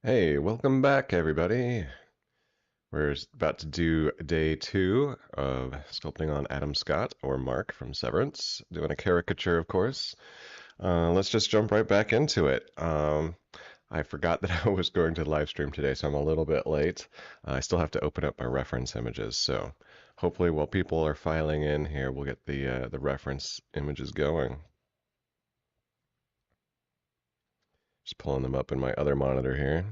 Hey, welcome back, everybody. We're about to do day 2 of sculpting on Adam Scott, or Mark from Severance, doing a caricature, of course. Let's just jump right back into it. I forgot that I was going to live stream today, so I'm a little bit late. I still have to open up my reference images, so hopefully while people are filing in here, we'll get the reference images going. Just pulling them up in my other monitor here.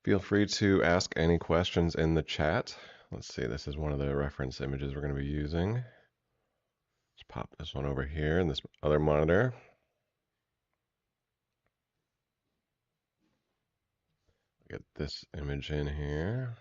Feel free to ask any questions in the chat. Let's see, this is one of the reference images we're going to be using. Let's pop this one over here in this other monitor. Get this image in here.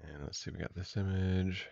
And let's see, we got this image.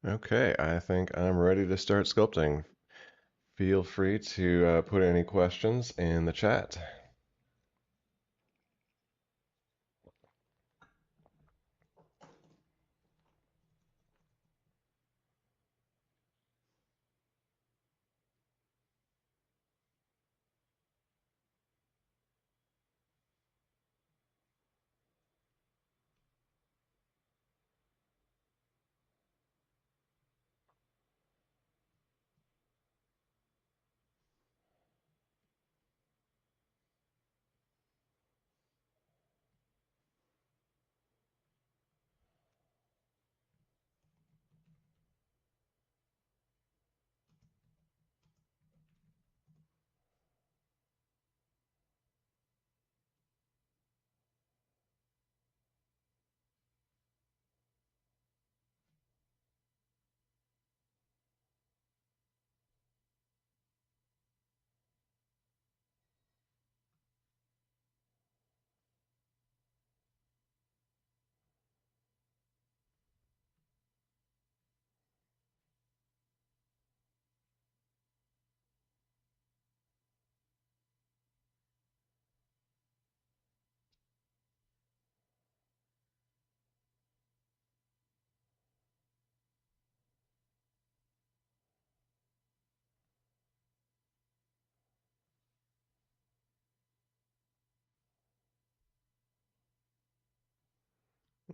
Okay, I think I'm ready to start sculpting. Feel free to put any questions in the chat.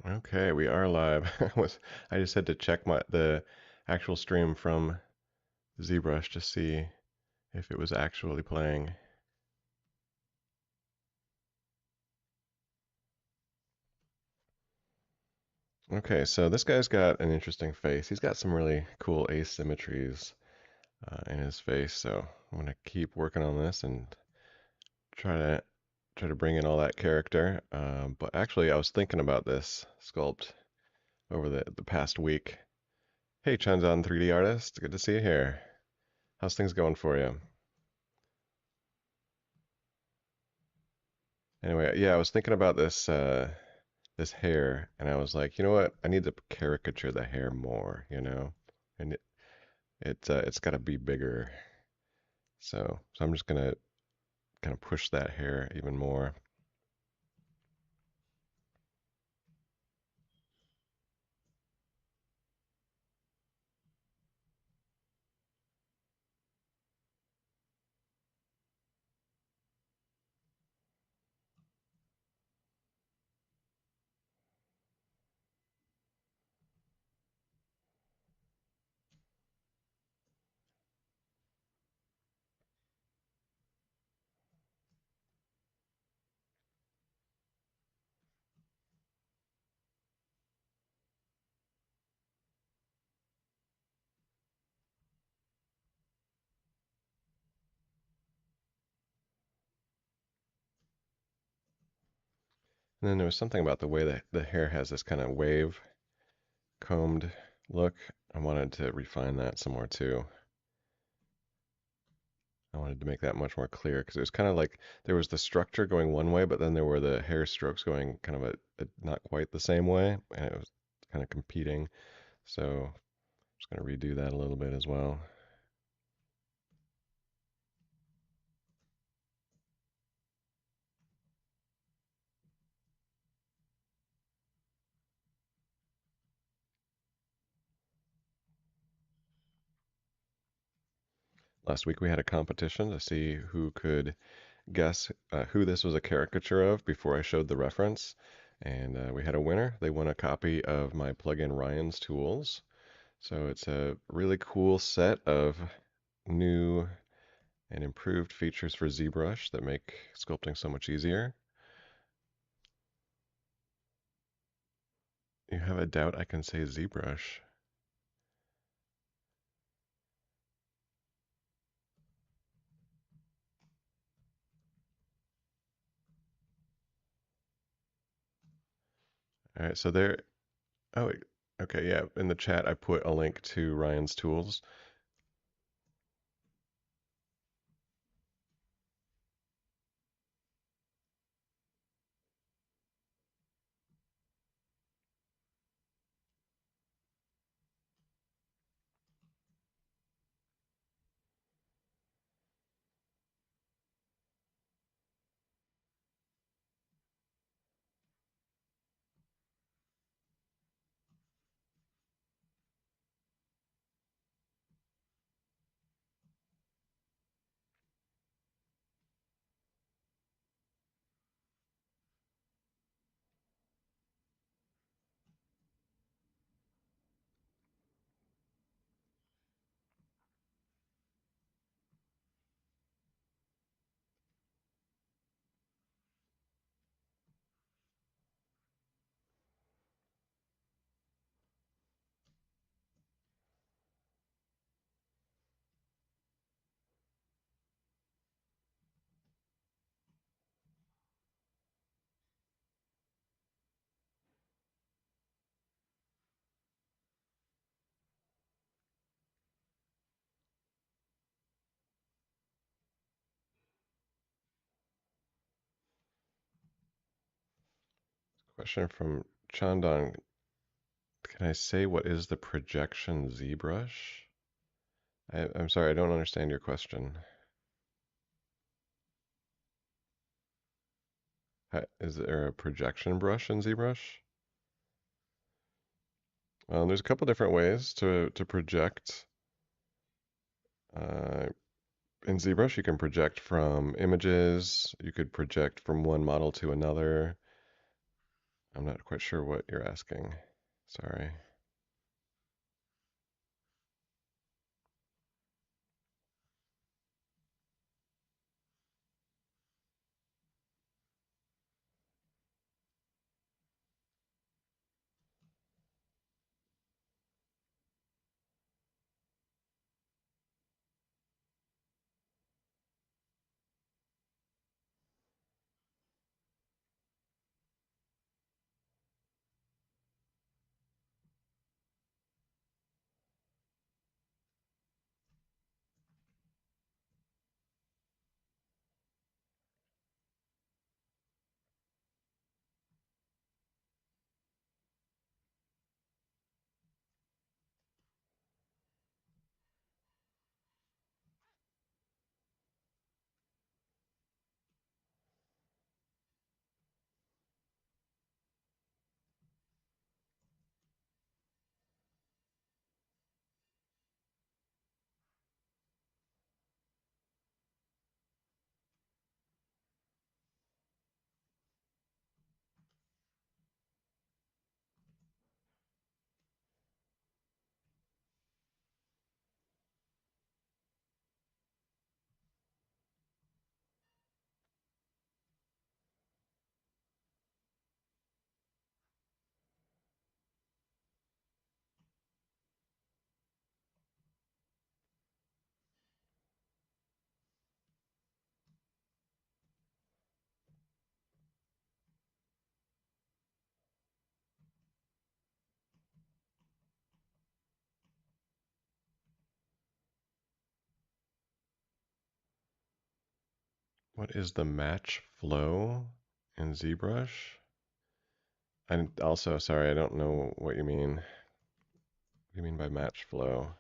Okay, we are live. I just had to check the actual stream from ZBrush to see if it was actually playing. Okay, so this guy's got an interesting face. He's got some really cool asymmetries in his face. So I'm gonna keep working on this and try to bring in all that character. But actually, I was thinking about this sculpt over the past week. Hey, Chanzan 3D artist, good to see you here. How's things going for you? Anyway, yeah, I was thinking about this hair, and I was like, you know what? I need to caricature the hair more, and it's got to be bigger. So I'm just gonna kind of push that hair even more. And then there was something about the way that the hair has this kind of wave combed look. I wanted to refine that some more too. I wanted to make that much more clear because it was kind of like there was the structure going one way, but then there were the hair strokes going kind of a not quite the same way, and it was kind of competing. So I'm just going to redo that a little bit as well. Last week we had a competition to see who could guess who this was a caricature of before I showed the reference. And we had a winner. They won a copy of my plugin Ryan's Tools. So it's a really cool set of new and improved features for ZBrush that make sculpting so much easier. You have a doubt I can say ZBrush? All right, so there. Oh, okay, yeah. In the chat, I put a link to Ryan's Tools. Question from Chandan. Can I say what is the projection ZBrush? I'm sorry, I don't understand your question. Is there a projection brush in ZBrush? There's a couple different ways to project. Uh, in ZBrush, you can project from images. You could project from one model to another. I'm not quite sure what you're asking. Sorry. What is the match flow in ZBrush? And also, sorry, I don't know what you mean. What do you mean by match flow?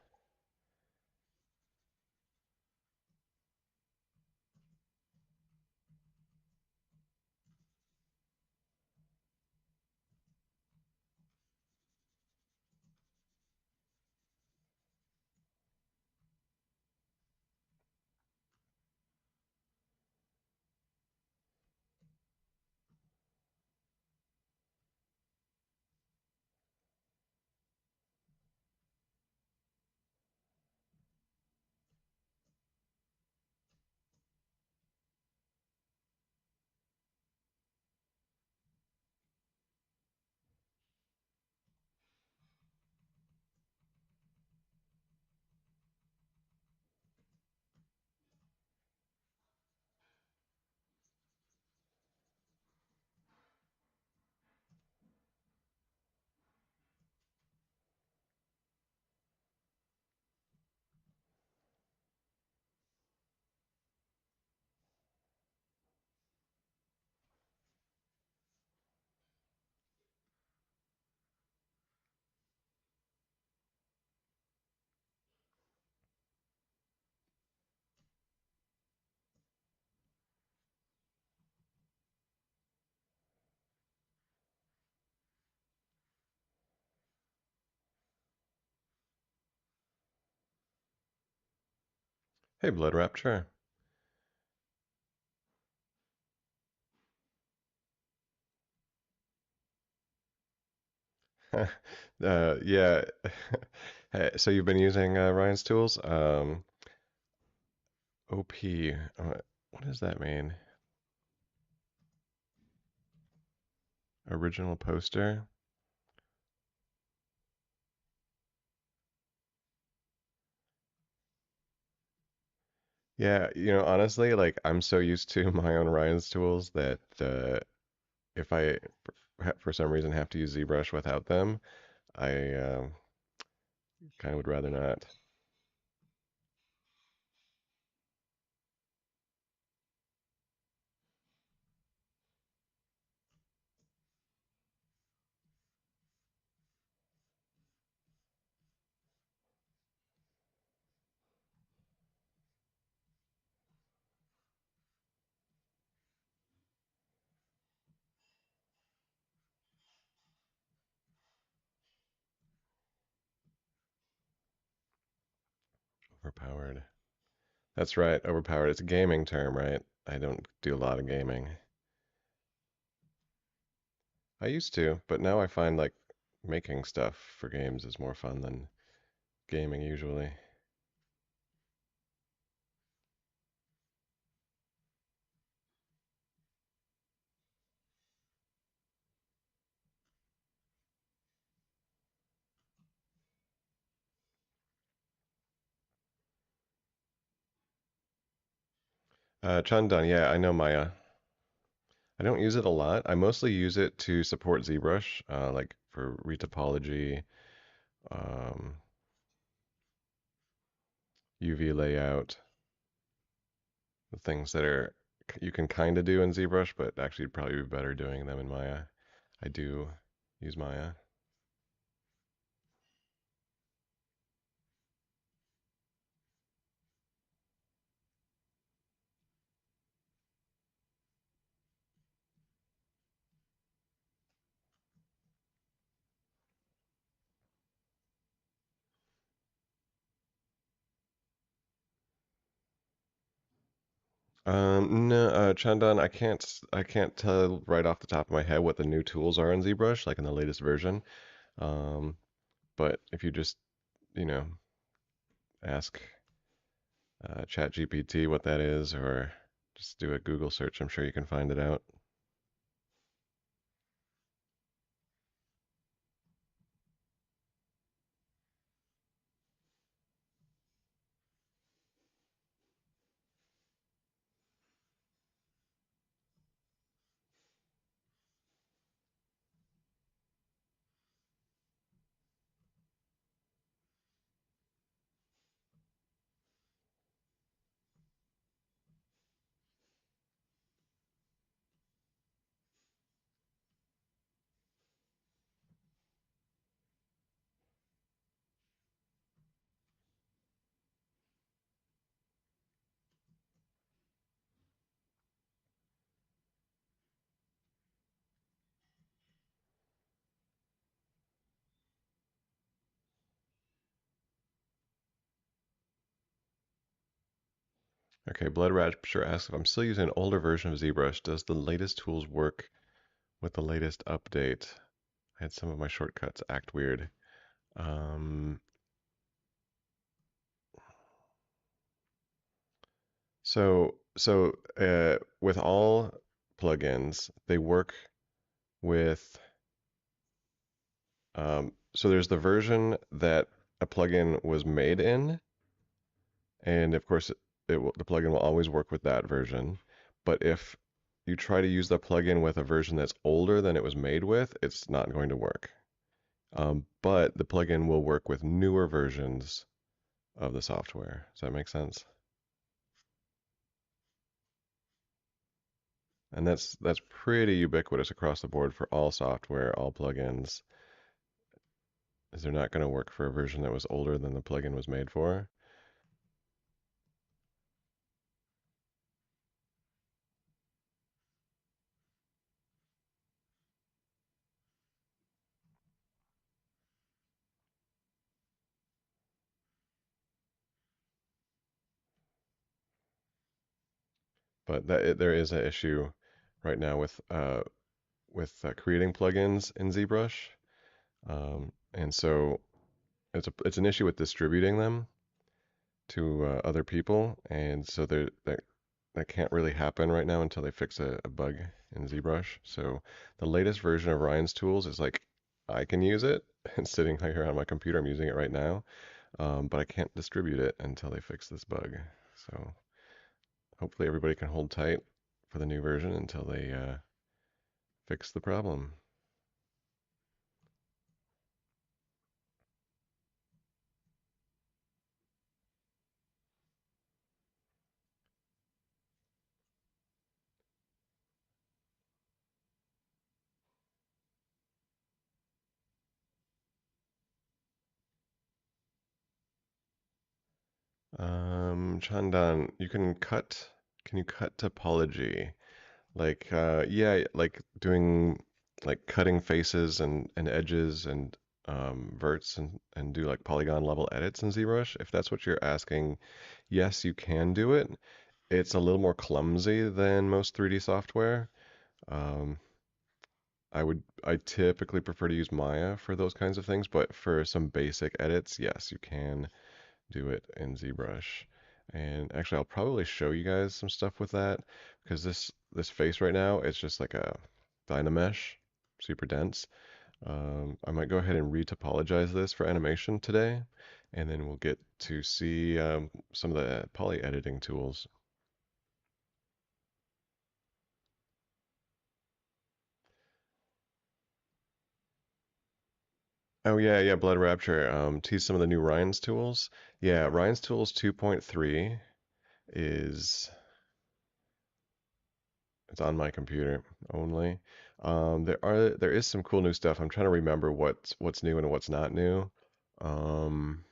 Hey, Blood Rapture. Yeah. Hey, so you've been using Ryan's tools? OP. What does that mean? Original poster? Yeah, honestly, like I'm so used to my own Ryan's tools that if I, for some reason, have to use ZBrush without them, I kind of would rather not. Overpowered. That's right, overpowered. It's a gaming term, right? I don't do a lot of gaming. I used to, but now I find like making stuff for games is more fun than gaming usually. Chandan, yeah, I know Maya. I don't use it a lot. I mostly use it to support ZBrush, like for retopology, um, UV layout, the things that are you can kind of do in ZBrush, but actually you'd probably be better doing them in Maya. I do use Maya. No, Chandan, I can't tell right off the top of my head what the new tools are in ZBrush, like in the latest version. Um, but if you just, you know, ask ChatGPT what that is, or just do a Google search, I'm sure you can find it out. Okay, Blood Rapture asks if I'm still using an older version of ZBrush. Does the latest tools work with the latest update? I had some of my shortcuts act weird. Um, so with all plugins, they work with so there's the version that a plugin was made in, and of course the plugin will always work with that version. But if you try to use the plugin with a version that's older than it was made with, it's not going to work. But the plugin will work with newer versions of the software. Does that make sense? And that's pretty ubiquitous across the board for all software, all plugins, is they're not going to work for a version that was older than the plugin was made for. But there is an issue right now with creating plugins in ZBrush, and so it's an issue with distributing them to other people, and so that can't really happen right now until they fix a bug in ZBrush. So the latest version of Ryan's tools is like I can use it. It's sitting here on my computer. I'm using it right now, but I can't distribute it until they fix this bug. So hopefully everybody can hold tight for the new version until they fix the problem. Chandan, can you cut topology? Like, yeah, like doing, like cutting faces and edges and verts and do like polygon level edits in ZBrush. If that's what you're asking, yes, you can do it. It's a little more clumsy than most 3D software. Um, I typically prefer to use Maya for those kinds of things, but for some basic edits, yes, you can do it in ZBrush. And actually, I'll probably show you guys some stuff with that because this face right now, it's just like a Dynamesh, super dense. I might go ahead and retopologize this for animation today, and then we'll get to see some of the poly editing tools. Oh yeah, yeah, Blood Rapture. Tease some of the new Ryan's tools. Yeah, Ryan's tools 2.3 is it's on my computer only. There is some cool new stuff. I'm trying to remember what's new and what's not new. Um,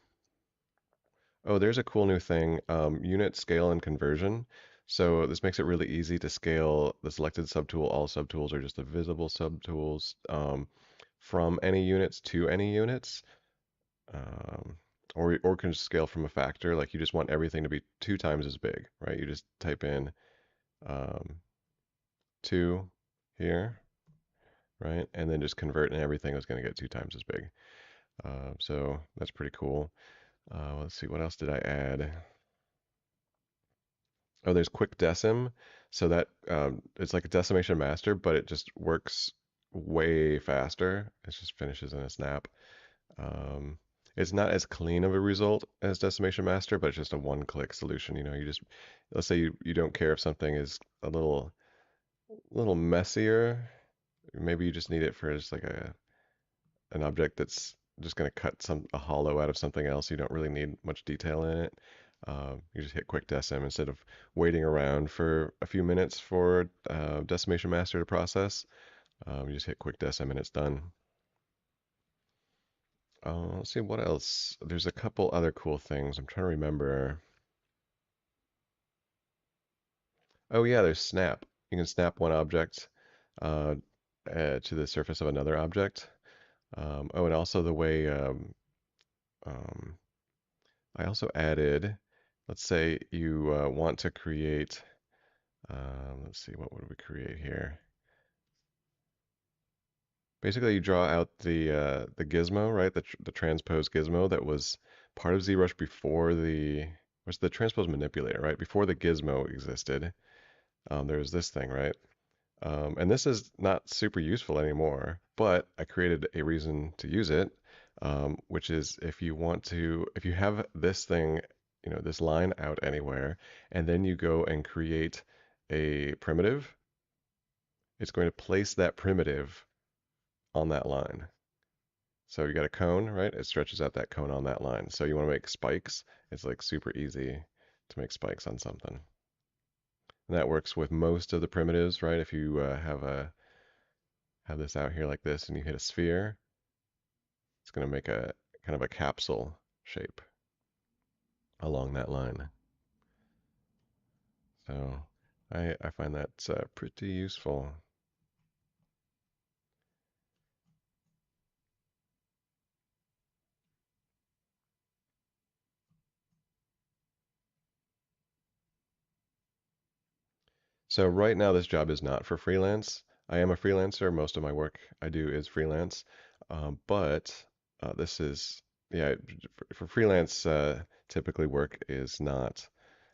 oh, there's a cool new thing, unit scale and conversion. So this makes it really easy to scale the selected subtool. All subtools are just the visible subtools from any units to any units. Um, or can just scale from a factor. Like you just want everything to be 2 times as big, right? You just type in um, 2 here, right? And then just convert and everything is going to get 2 times as big. So that's pretty cool. Let's see, what else did I add? Oh, there's quick decim. So that it's like a decimation master, but it just works way faster. It just finishes in a snap. Um, it's not as clean of a result as decimation master, but it's just a one-click solution. You know, you just let's say you don't care if something is a little messier. Maybe you just need it for just like an object that's just going to cut a hollow out of something else. You don't really need much detail in it. You just hit quick decim instead of waiting around for a few minutes for Decimation Master to process. You just hit quick decim and it's done. Let's see what else. There's a couple other cool things. I'm trying to remember. Oh yeah, there's snap. You can snap one object uh, to the surface of another object. And also the way um, I also added let's say you want to create, let's see, what would we create here? Basically, you draw out the gizmo, right? The transpose gizmo that was part of ZBrush before was the transpose manipulator, right? Before the gizmo existed, there was this thing, right? And this is not super useful anymore, but I created a reason to use it, which is if you have this thing, this line out anywhere, and then you go and create a primitive, it's going to place that primitive on that line. So you got a cone, right? It stretches out that cone on that line. So you want to make spikes. It's like super easy to make spikes on something. And that works with most of the primitives, right? If you have this out here like this and you hit a sphere, it's going to make a kind of a capsule shape along that line. So I find that's pretty useful. So right now this job is not for freelance. I am a freelancer. Most of my work I do is freelance. But this is, yeah, for freelance, typically work is not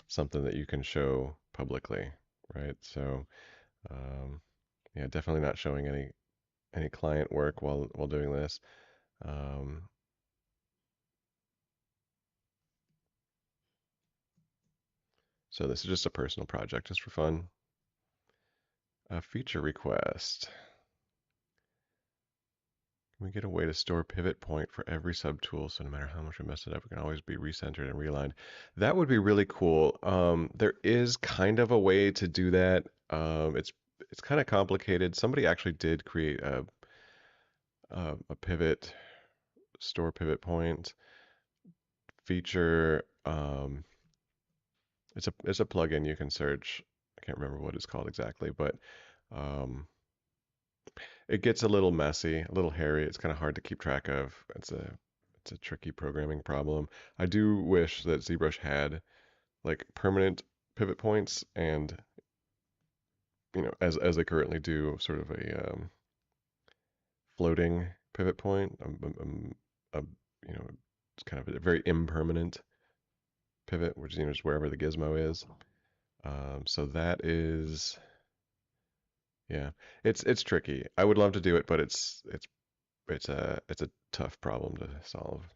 something that you can show publicly, right? So, um, yeah, definitely not showing any client work while doing this. Um, so this is just a personal project, just for fun. A feature request. Can we get a way to store pivot point for every subtool so no matter how much we mess it up, it can always be recentered and realigned? That would be really cool. There is kind of a way to do that. It's kind of complicated. Somebody actually did create a pivot store pivot point feature. It's a plugin you can search. I can't remember what it's called exactly, but um, it gets a little messy, a little hairy. It's kind of hard to keep track of. It's a tricky programming problem. I do wish that ZBrush had like permanent pivot points and as they currently do, sort of a floating pivot point. A, it's kind of a very impermanent pivot, which is wherever the gizmo is. So that is, yeah, it's tricky. I would love to do it, but it's a tough problem to solve.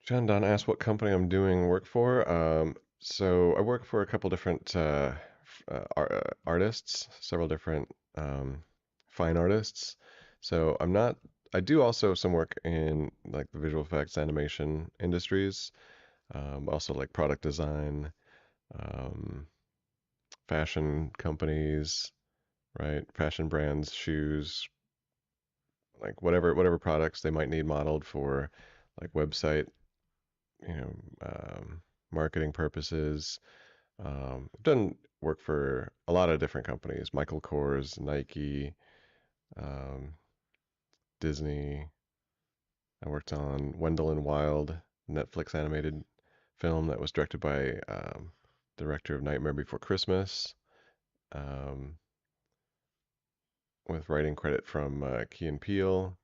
John Don asked what company I'm doing work for. So I work for a couple different artists, several different fine artists. So I'm not. I do also some work in like the visual effects, animation industries. Also like product design, um, fashion companies, right? Fashion brands, shoes, like whatever products they might need modeled for like website, you know, marketing purposes. I've done work for a lot of different companies: Michael Kors, Nike, um, Disney. I worked on Wendell and Wild, Netflix animated film that was directed by director of Nightmare Before Christmas, um, with writing credit from Key and Peele.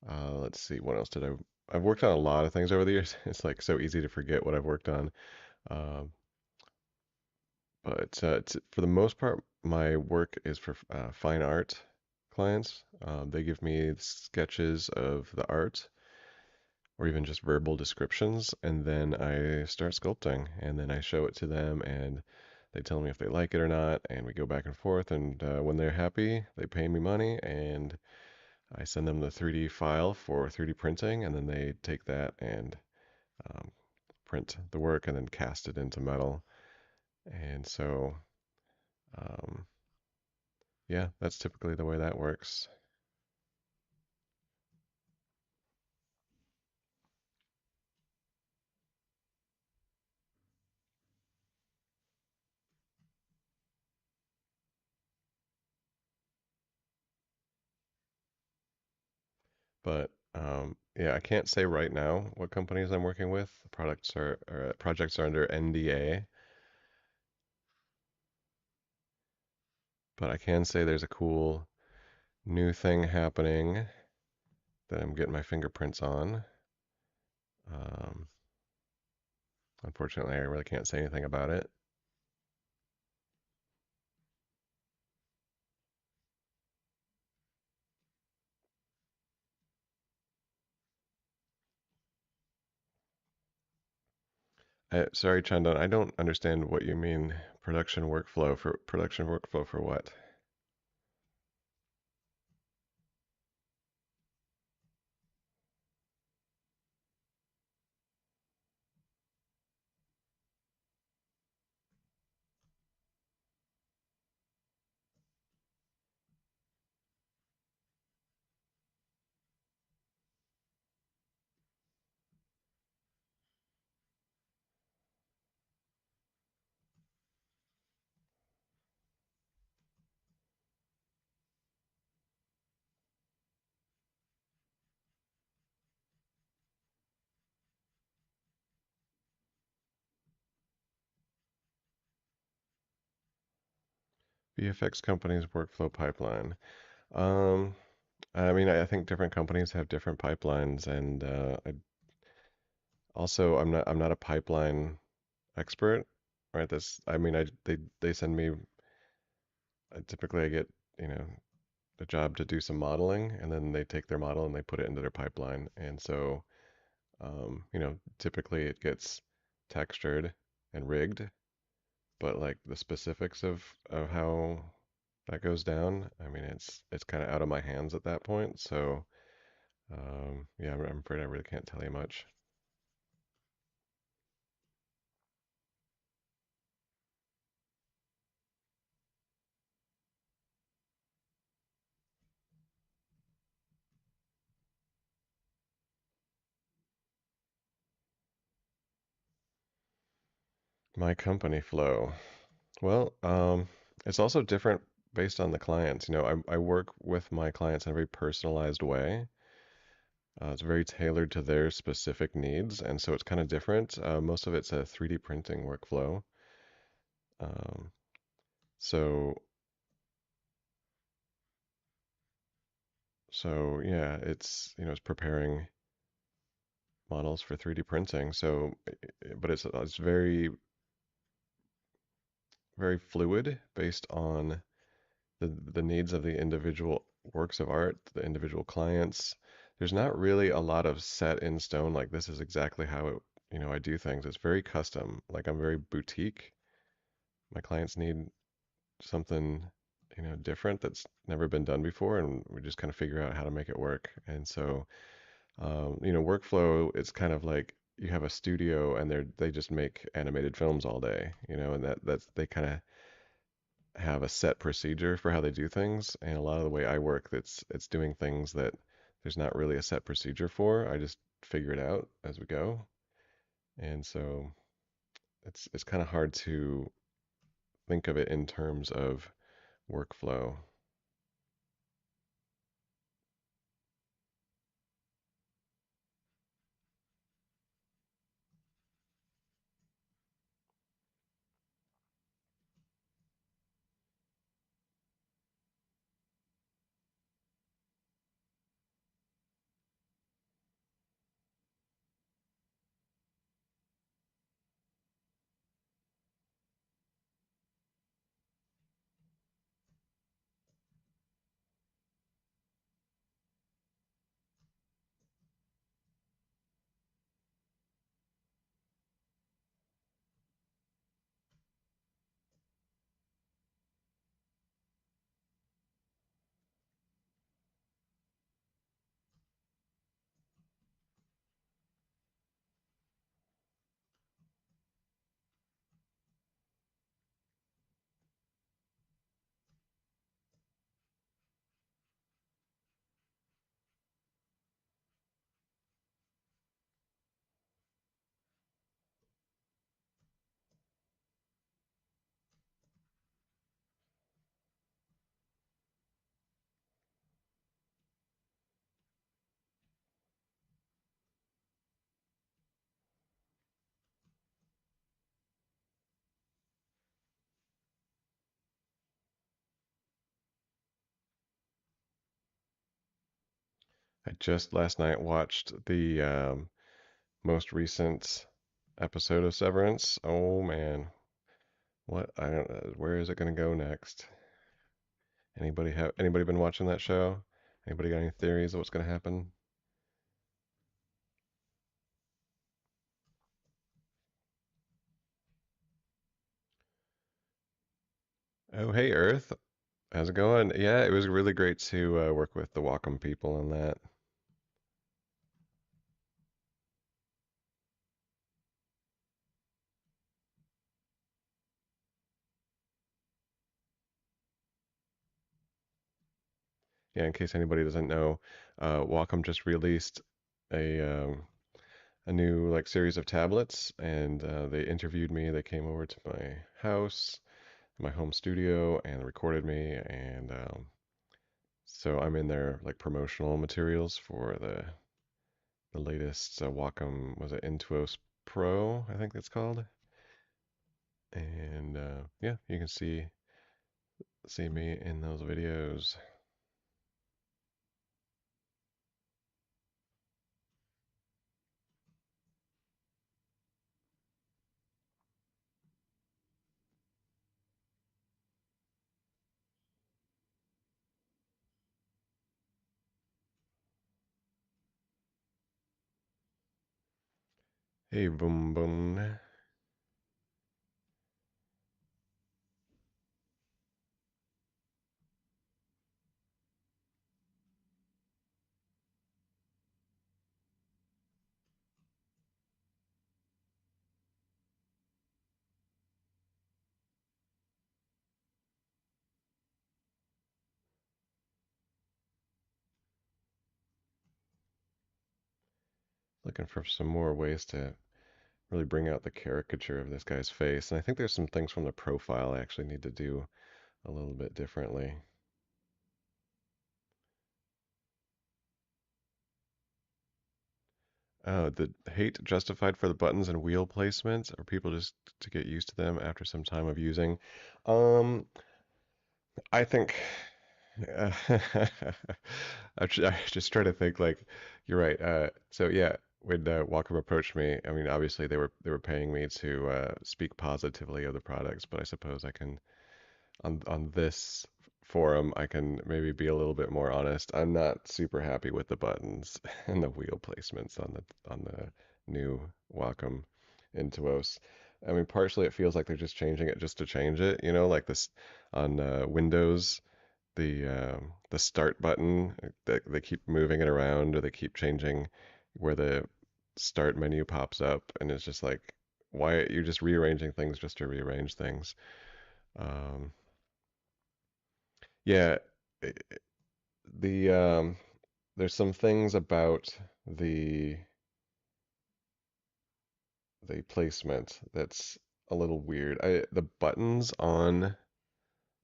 Let's see, what else did I? I've worked on a lot of things over the years. It's like so easy to forget what I've worked on. Um, but for the most part, my work is for fine art clients. They give me sketches of the art or even just verbal descriptions, and then I start sculpting, and then I show it to them, and They tell me if they like it or not, and we go back and forth. And when they're happy, they pay me money, and I send them the 3D file for 3D printing, and then they take that and um, print the work and then cast it into metal. And so, um, yeah, that's typically the way that works. But yeah, I can't say right now what companies I'm working with. The products are or projects are under NDA, but I can say there's a cool new thing happening that I'm getting my fingerprints on. Um, Unfortunately, I really can't say anything about it. Sorry, Chandan, I don't understand what you mean. Production workflow for what? VFX company's workflow pipeline. Um, I mean, I think different companies have different pipelines, and I'm not a pipeline expert, right? I mean, they send me. Typically, I get you know a job to do some modeling, and then they take their model and they put it into their pipeline, and so typically it gets textured and rigged, but like the specifics of how that goes down, I mean, it's kind of out of my hands at that point. So yeah, I'm afraid I really can't tell you much. My company flow. Well, it's also different based on the clients. I work with my clients in a very personalized way. It's very tailored to their specific needs, and so it's kind of different. Most of it's a 3D printing workflow. Um, so, so yeah, it's preparing models for 3D printing. So, but it's very fluid based on the needs of the individual works of art, the individual clients. There's not really a lot of set in stone, like this is exactly how I do things. It's very custom. Like I'm very boutique. My clients need something, different that's never been done before, and we just kind of figure out how to make it work. And so, workflow, it's kind of like you have a studio and they just make animated films all day, and that's they kind of have a set procedure for how they do things. And a lot of the way I work, it's doing things that there's not really a set procedure for. I just figure it out as we go. And so it's kind of hard to think of it in terms of workflow. I just last night watched the most recent episode of Severance. Oh man, what I don't know, where is it gonna go next? Anybody been watching that show? Anybody got any theories of what's gonna happen? Oh hey Earth, how's it going? Yeah, it was really great to work with the Wacom people on that. Yeah, in case anybody doesn't know, Wacom just released a a new like series of tablets, and they interviewed me. They came over to my house, my home studio, and recorded me, and so I'm in their like promotional materials for the latest Wacom, was it Intuos Pro, I think that's called, and yeah, you can see me in those videos. Hey, boom boom. Looking for some more ways to really bring out the caricature of this guy's face. And I think there's some things from the profile I actually need to do a little bit differently. The hate justified for the buttons and wheel placements, or people just to get used to them after some time of using? Um, I think uh, I just try to think like you're right. So yeah, when Wacom approached me, I mean, obviously they were paying me to speak positively of the products, but I suppose I can on this forum, I can maybe be a little bit more honest. I'm not super happy with the buttons and the wheel placements on the new Wacom Intuos. I mean, partially it feels like they're just changing it just to change it, you know, like this on Windows, the start button, they keep moving it around or they keep changing where the start menu pops up, and it's just like, why you're just rearranging things just to rearrange things. Um, yeah, i- there's some things about the the placement that's a little weird. The buttons on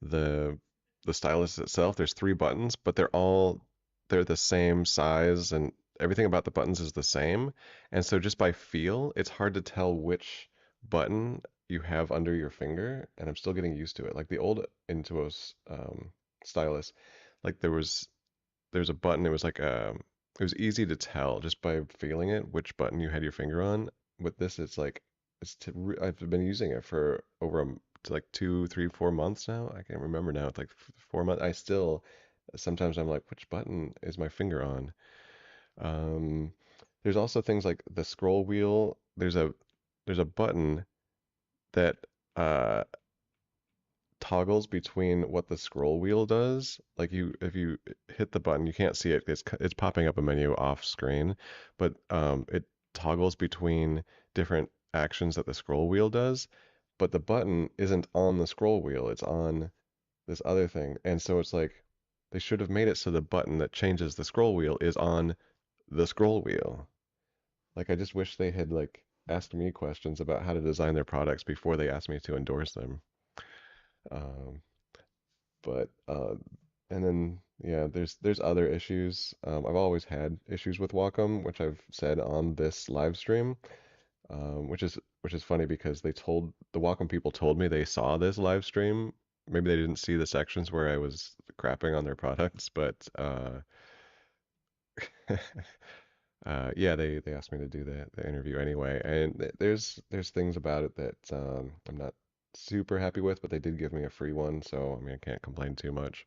the the stylus itself, there's three buttons, but they're the same size and everything about the buttons is the same. And so just by feel, it's hard to tell which button you have under your finger, and I'm still getting used to it. Like the old Intuos stylus, like there's a button. It was like it was easy to tell just by feeling it which button you had your finger on. With this, it's like I've been using it for over like 2, 3, 4 months now. I can't remember now. It's like 4 months. I still sometimes I'm like, which button is my finger on? Um, there's also things like the scroll wheel. There's a button that uh toggles between what the scroll wheel does. Like if you hit the button, you can't see it. It's popping up a menu off screen, but it toggles between different actions that the scroll wheel does. But the button isn't on the scroll wheel. It's on this other thing. And so it's like they should have made it so the button that changes the scroll wheel is on the scroll wheel. Like I just wish they had like asked me questions about how to design their products before they asked me to endorse them. Um, but and then yeah, there's other issues. I've always had issues with Wacom, which I've said on this live stream, which is funny because the Wacom people told me they saw this live stream. Maybe they didn't see the sections where I was crapping on their products, but Yeah, they asked me to do the interview anyway, and there's things about it that I'm not super happy with, but they did give me a free one, so I mean I can't complain too much.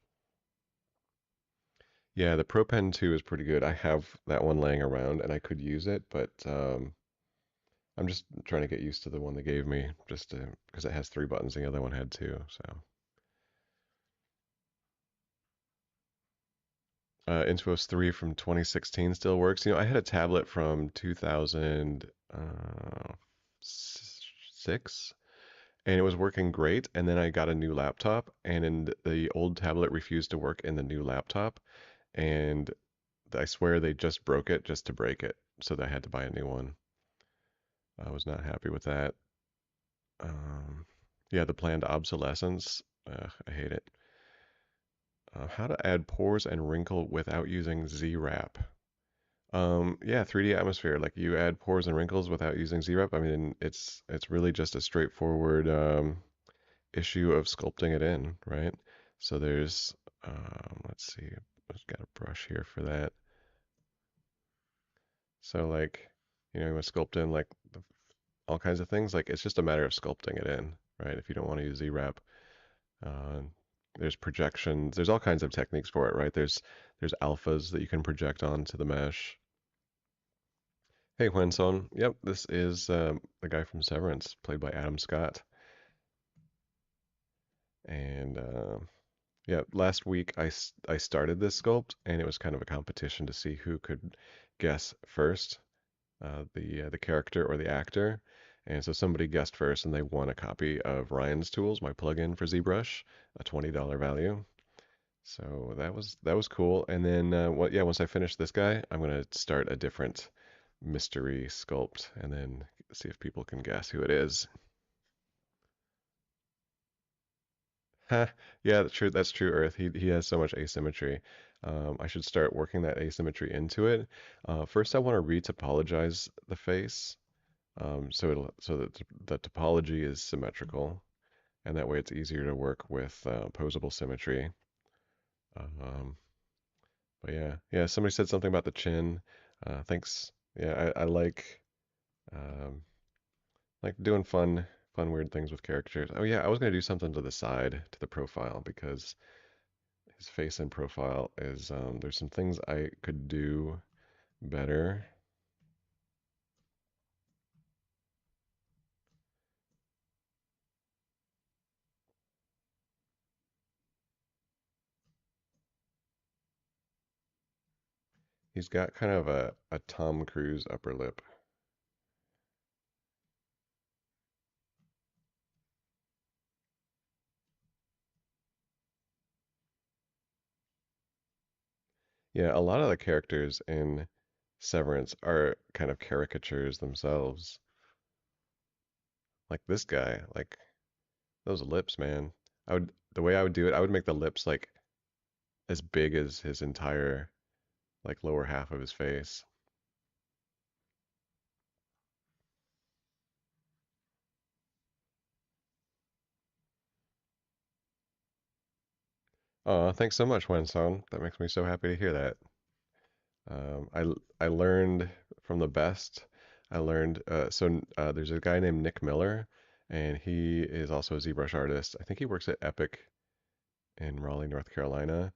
Yeah, the Pro Pen 2 is pretty good. I have that one laying around and I could use it, but I'm just trying to get used to the one they gave me just to because it has three buttons, the other one had two. So Intuos 3 from 2016 still works. You know, I had a tablet from 2006 and it was working great. And then I got a new laptop, and the old tablet refused to work in the new laptop. And I swear they just broke it just to break it. So I had to buy a new one. I was not happy with that. Um, yeah, the planned obsolescence. I hate it. How to add pores and wrinkle without using Z-Wrap. Yeah, 3D atmosphere. Like you add pores and wrinkles without using Z-Wrap. I mean, it's really just a straightforward issue of sculpting it in, right? So there's, let's see, I've got a brush here for that. So like, you know, you want to sculpt in like all kinds of things. Like it's just a matter of sculpting it in, right? If you don't want to use Z-Wrap. Uh, there's projections. There's all kinds of techniques for it, right? There's alphas that you can project onto the mesh. Hey, Hwenson. Yep, this is the guy from Severance, played by Adam Scott. And yeah, last week I started this sculpt, and it was kind of a competition to see who could guess first, the character or the actor. And so somebody guessed first, and they won a copy of Ryan's Tools, my plugin for ZBrush, a $20 value. So that was cool. And then what? Yeah, once I finish this guy, I'm gonna start a different mystery sculpt, and then see if people can guess who it is. Ha, yeah, that's true. That's true, Earth. He has so much asymmetry. I should start working that asymmetry into it. First, I want to retopologize the face, so that the topology is symmetrical, and that way it's easier to work with posable symmetry. Um, but yeah, yeah. Somebody said something about the chin. Thanks. Yeah, I um, like doing fun weird things with characters. Oh yeah, I was gonna do something to the side to the profile because his face and profile is there's some things I could do better. He's got kind of a Tom Cruise upper lip. Yeah, a lot of the characters in Severance are kind of caricatures themselves. Like this guy, like those lips, man. The way I would do it, I would make the lips like as big as his entire like lower half of his face. Oh, thanks so much, Wenson. That makes me so happy to hear that. I learned from the best. I learned there's a guy named Nick Miller, and he is also a ZBrush artist. I think he works at Epic in Raleigh, North Carolina.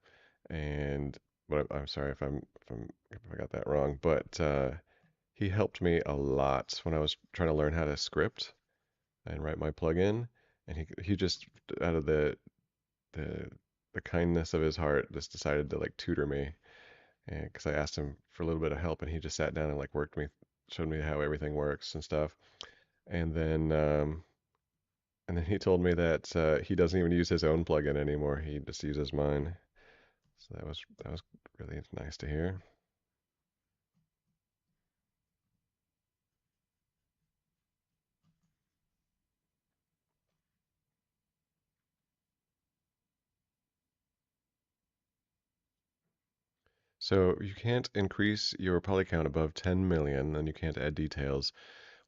And but I'm sorry if I got that wrong, but he helped me a lot when I was trying to learn how to script and write my plugin. And he just out of the the kindness of his heart just decided to like tutor me, and because I asked him for a little bit of help, and he just sat down and like worked me, showed me how everything works and stuff. And then and then he told me that he doesn't even use his own plugin anymore. He just uses mine. So that was really nice to hear. So you can't increase your poly count above 10 million, and you can't add details.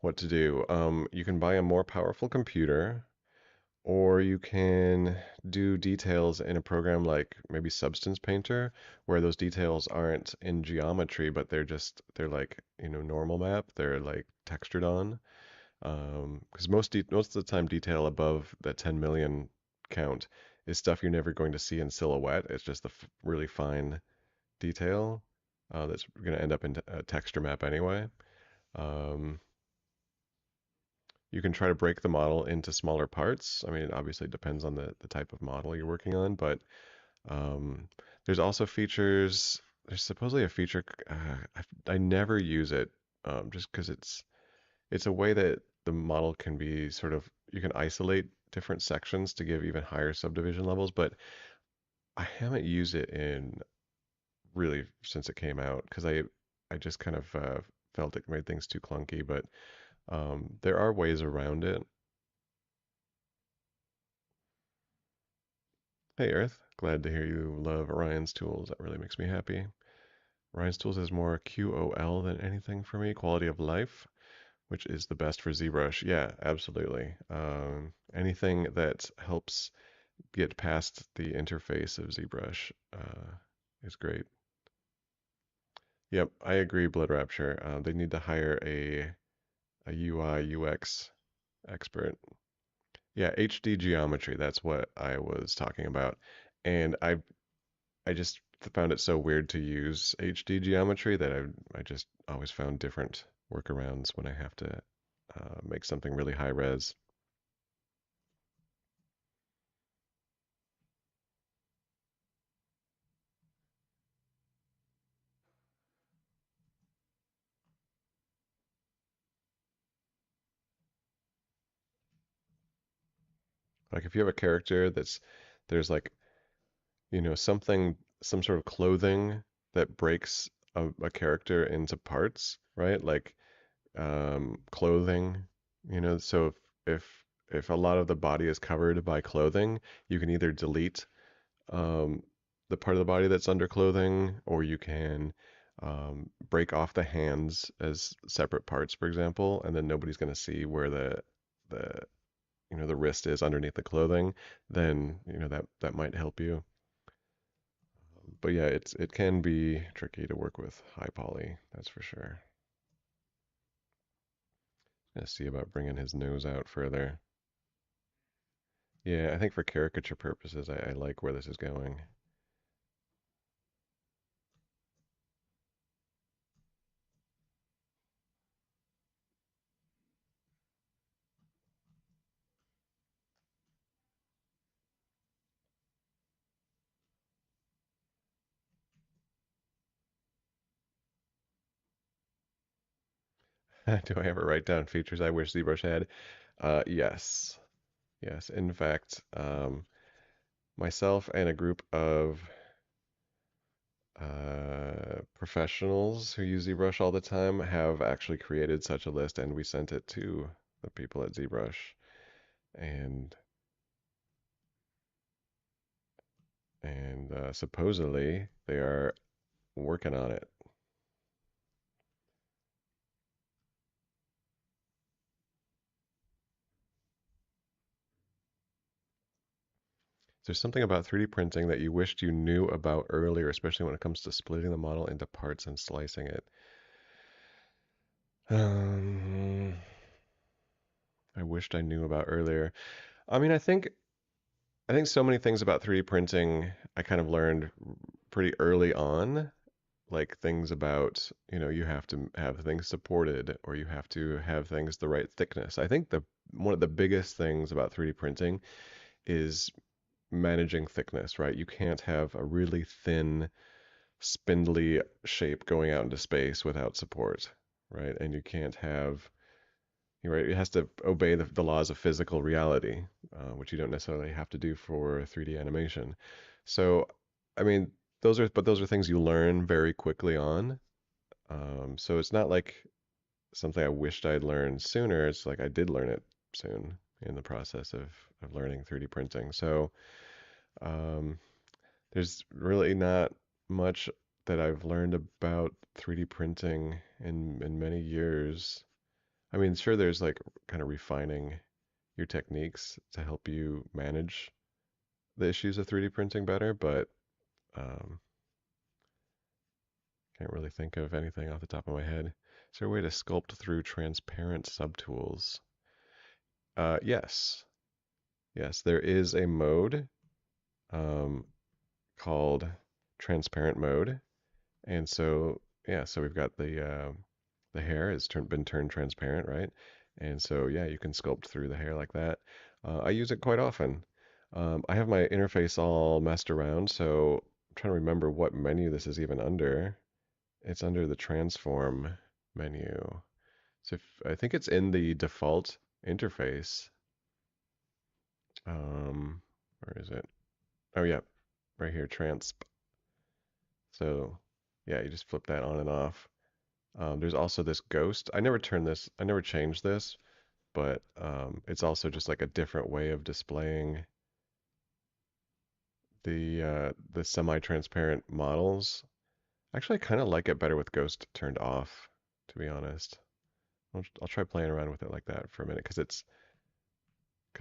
What to do? You can buy a more powerful computer, Or you can do details in a program like maybe Substance Painter, where those details aren't in geometry, but they're like, normal map. They're like textured on. Because most of the time, detail above that 10 million count is stuff you're never going to see in silhouette. It's just the really fine detail that's going to end up in a texture map anyway. Um, you can try to break the model into smaller parts. I mean, it obviously depends on the type of model you're working on, but um, there's also features. There's supposedly a feature. I never use it just because it's a way that the model can be sort of you can isolate different sections to give even higher subdivision levels, but I haven't used it in really since it came out because I just kind of felt it made things too clunky, but there are ways around it. Hey Earth, glad to hear you love Ryan's tools. That really makes me happy. Ryan's tools is more QOL than anything for me, quality of life, which is the best for ZBrush. Yeah, absolutely. Anything that helps get past the interface of ZBrush is great. Yep, I agree, Blood Rapture. They need to hire a UI UX expert. Yeah, HD geometry, that's what I was talking about. And I just found it so weird to use HD geometry that I just always found different workarounds when I have to make something really high res. Like if you have a character there's like, some sort of clothing that breaks a character into parts, right? Like clothing, so if a lot of the body is covered by clothing, you can either delete um, the part of the body that's under clothing, or you can break off the hands as separate parts, for example, and then nobody's going to see where the the wrist is underneath the clothing. Then that might help you. But yeah, it can be tricky to work with high poly, that's for sure. Gonna see about bringing his nose out further. Yeah, I think for caricature purposes, I like where this is going. Do I ever write down features I wish ZBrush had? Yes. Yes. In fact, myself and a group of professionals who use ZBrush all the time have actually created such a list, and we sent it to the people at ZBrush, and supposedly they are working on it. There's something about 3D printing that you wished you knew about earlier, especially when it comes to splitting the model into parts and slicing it. Um, I wished I knew about earlier. I mean, I think so many things about 3D printing I kind of learned pretty early on, like things about, you have to have things supported or you have to have things the right thickness. I think the one of the biggest things about 3D printing is managing thickness, right? You can't have a really thin, spindly shape going out into space without support, right? And you can't have, right? It has to obey the laws of physical reality, which you don't necessarily have to do for 3D animation. So, I mean, those are things you learn very quickly on. So it's not like something I wished I'd learned sooner. It's like I did learn it soon in the process of learning 3D printing. So, um, there's really not much that I've learned about 3D printing in many years. I mean, sure, there's like kind of refining your techniques to help you manage the issues of 3D printing better, but um, can't really think of anything off the top of my head. Is there a way to sculpt through transparent subtools? Yes. Yes, there is a mode um, called transparent mode. And so, yeah, so we've got the hair has been turned transparent, right? And so, yeah, you can sculpt through the hair like that. I use it quite often. I have my interface all messed around, so I'm trying to remember what menu this is even under. It's under the transform menu. So I think it's in the default interface. Where is it? Oh, yeah, right here, transp. So, yeah, you just flip that on and off. There's also this ghost. I never changed this, but it's also just like a different way of displaying the semi-transparent models. Actually, I kind of like it better with ghost turned off, to be honest. I'll try playing around with it like that for a minute because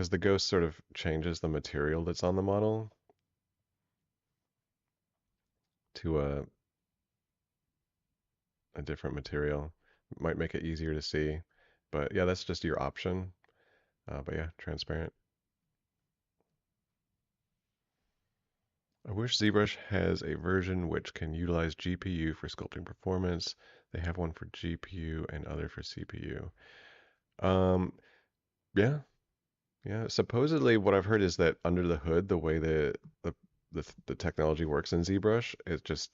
the ghost sort of changes the material that's on the model to a different material. Might make it easier to see, but yeah, that's just your option. But yeah, transparent. I wish ZBrush has a version which can utilize GPU for sculpting performance. They have one for GPU and other for CPU. Um, yeah, yeah. Supposedly, what I've heard is that under the hood, the way the technology works in ZBrush, it just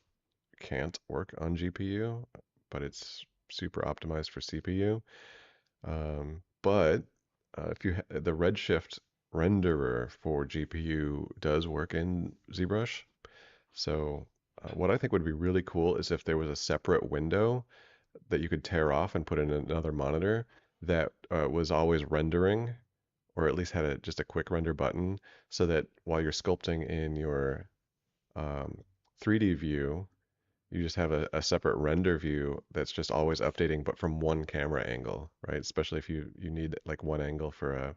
can't work on GPU, but it's super optimized for CPU. But if you the Redshift renderer for GPU does work in ZBrush. So what I think would be really cool is if there was a separate window that you could tear off and put in another monitor that was always rendering, or at least had just a quick render button, so that while you're sculpting in your um, 3D view, you just have a separate render view that's just always updating, but from one camera angle, right? Especially if you need like one angle for a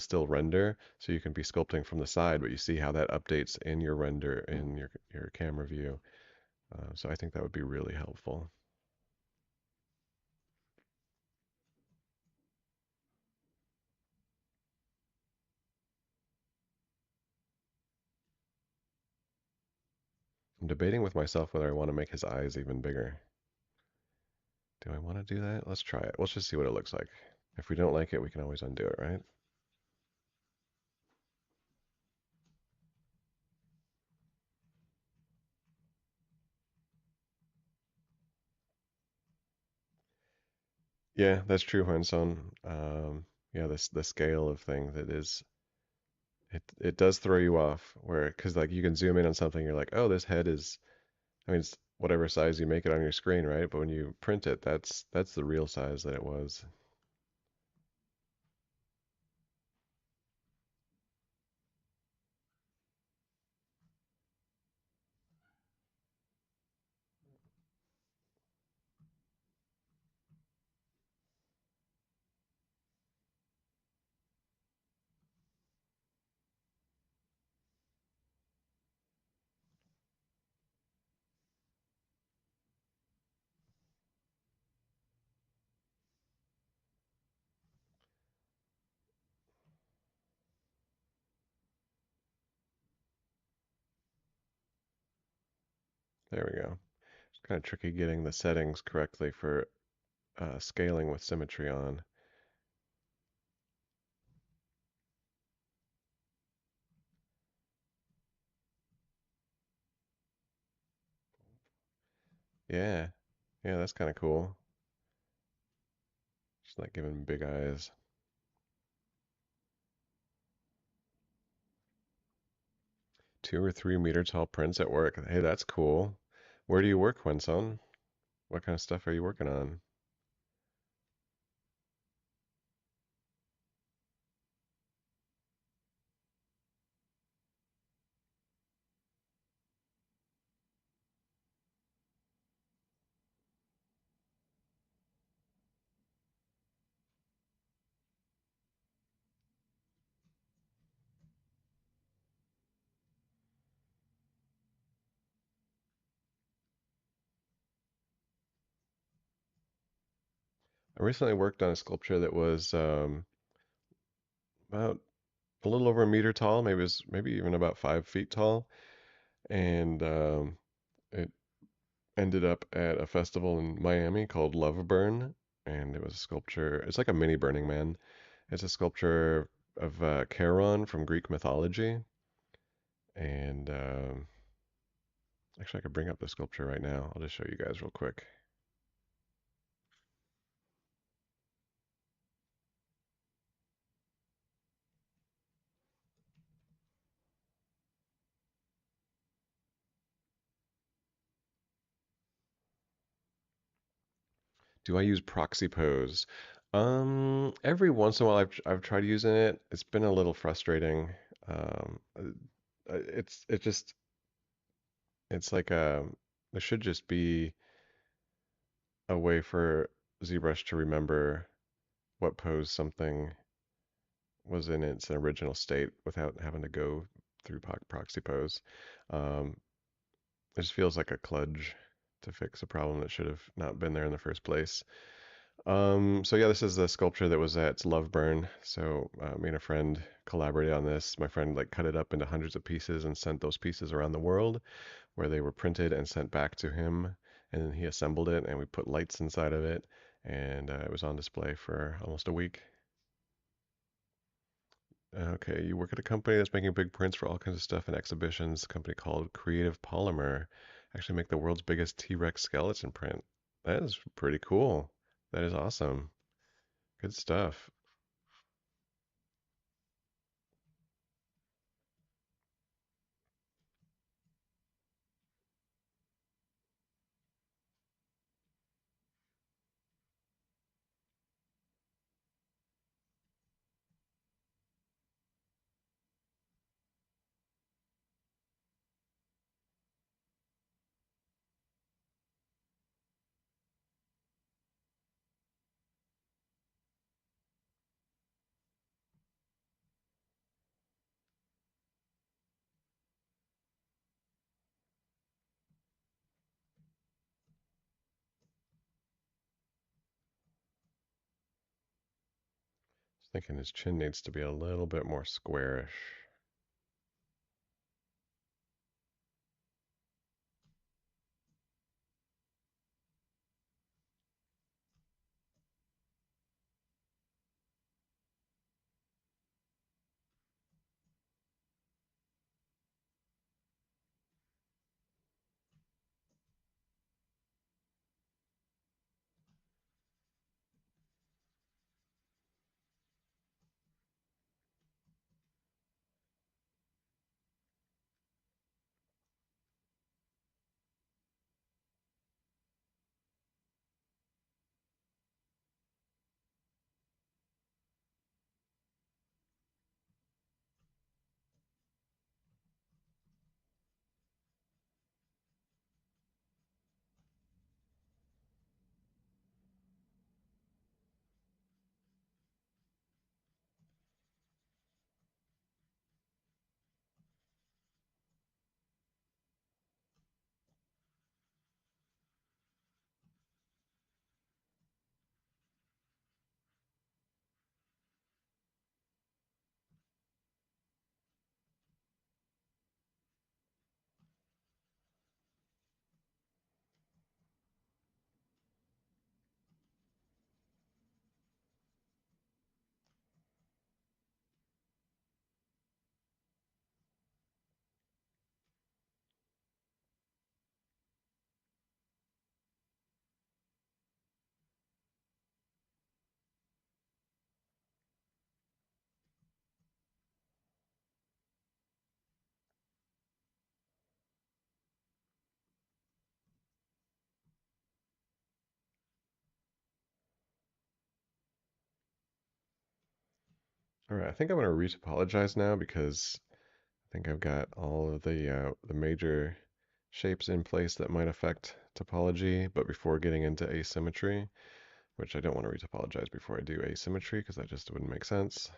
still render, so you can be sculpting from the side, but you see how that updates in your render in your camera view. So I think that would be really helpful. I'm debating with myself whether I want to make his eyes even bigger. Do I want to do that? Let's try it. Let's just see what it looks like. If we don't like it, we can always undo it, right? Yeah, that's true, Huanson. Yeah, this the scale of things it does throw you off where because like you can zoom in on something, you're like, oh, this head is, I mean, it's whatever size you make it on your screen, right? But when you print it, that's the real size that it was. There we go. It's kind of tricky getting the settings correctly for scaling with symmetry on. Yeah, yeah, that's kind of cool. Just like giving big eyes. 2 or 3 meter tall prints at work. Hey, that's cool. Where do you work, Wenson? What kind of stuff are you working on? I recently worked on a sculpture that was about a little over a meter tall, maybe even about 5 feet tall, and it ended up at a festival in Miami called Love Burn, and it was a sculpture. It's like a mini Burning Man. It's a sculpture of Charon from Greek mythology, and actually, I could bring up the sculpture right now. I'll just show you guys real quick. Do I use proxy pose? Every once in a while I've tried using it. It's been a little frustrating. It just it's like there should just be a way for ZBrush to remember what pose something was in its original state without having to go through proxy pose. Um, it just feels like a kludge to fix a problem that should have not been there in the first place. So yeah, this is the sculpture that was at Love Burn. So me and a friend collaborated on this. My friend like cut it up into hundreds of pieces and sent those pieces around the world where they were printed and sent back to him. And then he assembled it and we put lights inside of it. And it was on display for almost a week. Okay, you work at a company that's making big prints for all kinds of stuff in exhibitions. A company called Creative Polymer. Actually make the world's biggest T-Rex skeleton print. That is pretty cool. That is awesome. Good stuff. Just thinking his chin needs to be a little bit more squarish. All right, I think I'm gonna retopologize now because I think I've got all of the major shapes in place that might affect topology. But before getting into asymmetry, which I don't want to retopologize before I do asymmetry because that just wouldn't make sense.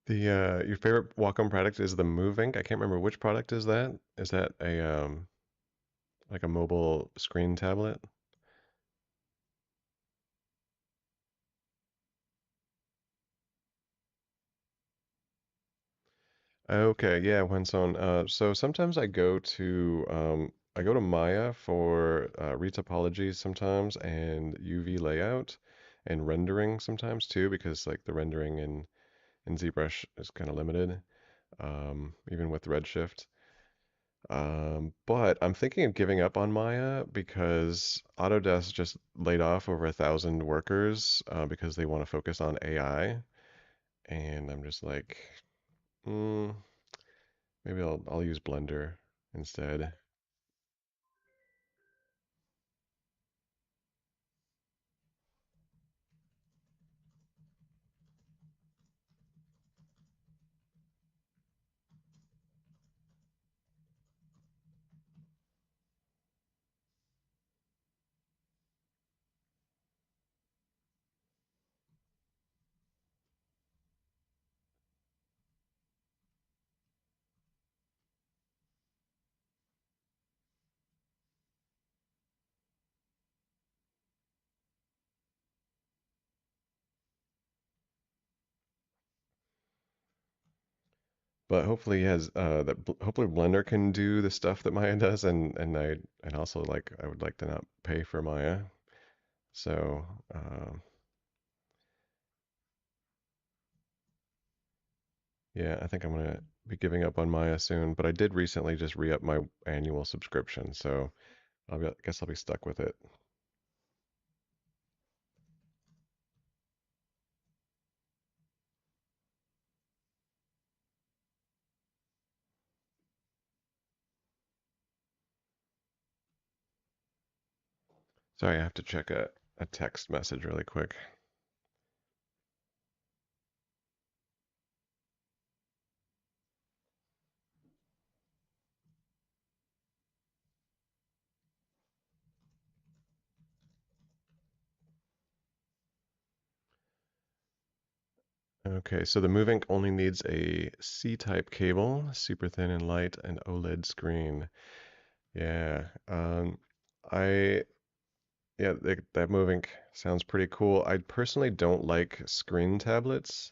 The your favorite Wacom product is the Moving. I can't remember which product is that. Is that a like a mobile screen tablet? Okay, yeah, Wenson. So sometimes I go to Maya for retopology sometimes and UV layout and rendering sometimes too because like the rendering in ZBrush is kind of limited, even with Redshift. But I'm thinking of giving up on Maya because Autodesk just laid off over 1,000 workers because they want to focus on AI, and I'm just like, mm, maybe I'll use Blender instead. But hopefully he has hopefully Blender can do the stuff that Maya does, and also like I would like to not pay for Maya. So yeah, I think I'm gonna be giving up on Maya soon. But I did recently just re-up my annual subscription, so I guess I'll be stuck with it. Sorry, I have to check a text message really quick. Okay, so the Move Ink only needs a C-type cable, super thin and light, and OLED screen. Yeah, I yeah, that Move Ink sounds pretty cool. I personally don't like screen tablets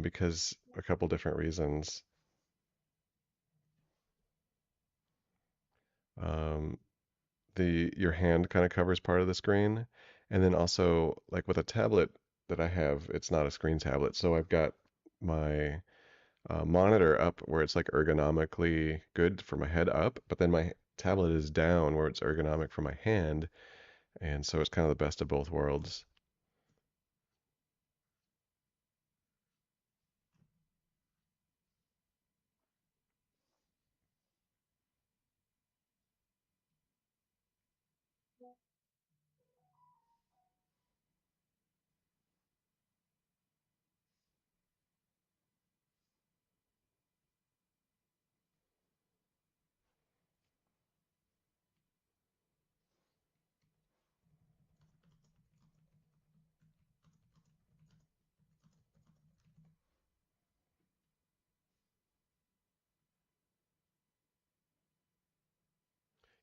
because a couple different reasons. Um, the your hand kind of covers part of the screen, and then also like with a tablet that I have, it's not a screen tablet, so I've got my monitor up where it's like ergonomically good for my head up, but then my tablet is down where it's ergonomic for my hand, and so it's kind of the best of both worlds.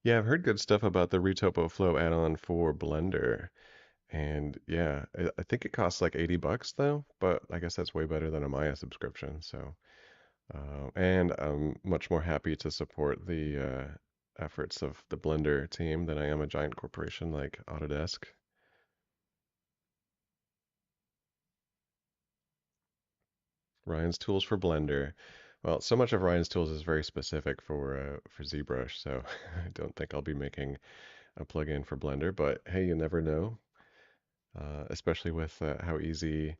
Yeah, I've heard good stuff about the Retopo Flow add-on for Blender, and yeah, I think it costs like $80 though, but I guess that's way better than a Maya subscription. So, and I'm much more happy to support the efforts of the Blender team than I am a giant corporation like Autodesk. Ryan's tools for Blender. Well, so much of Ryan's tools is very specific for ZBrush, so I don't think I'll be making a plugin for Blender. But hey, you never know, especially with how easy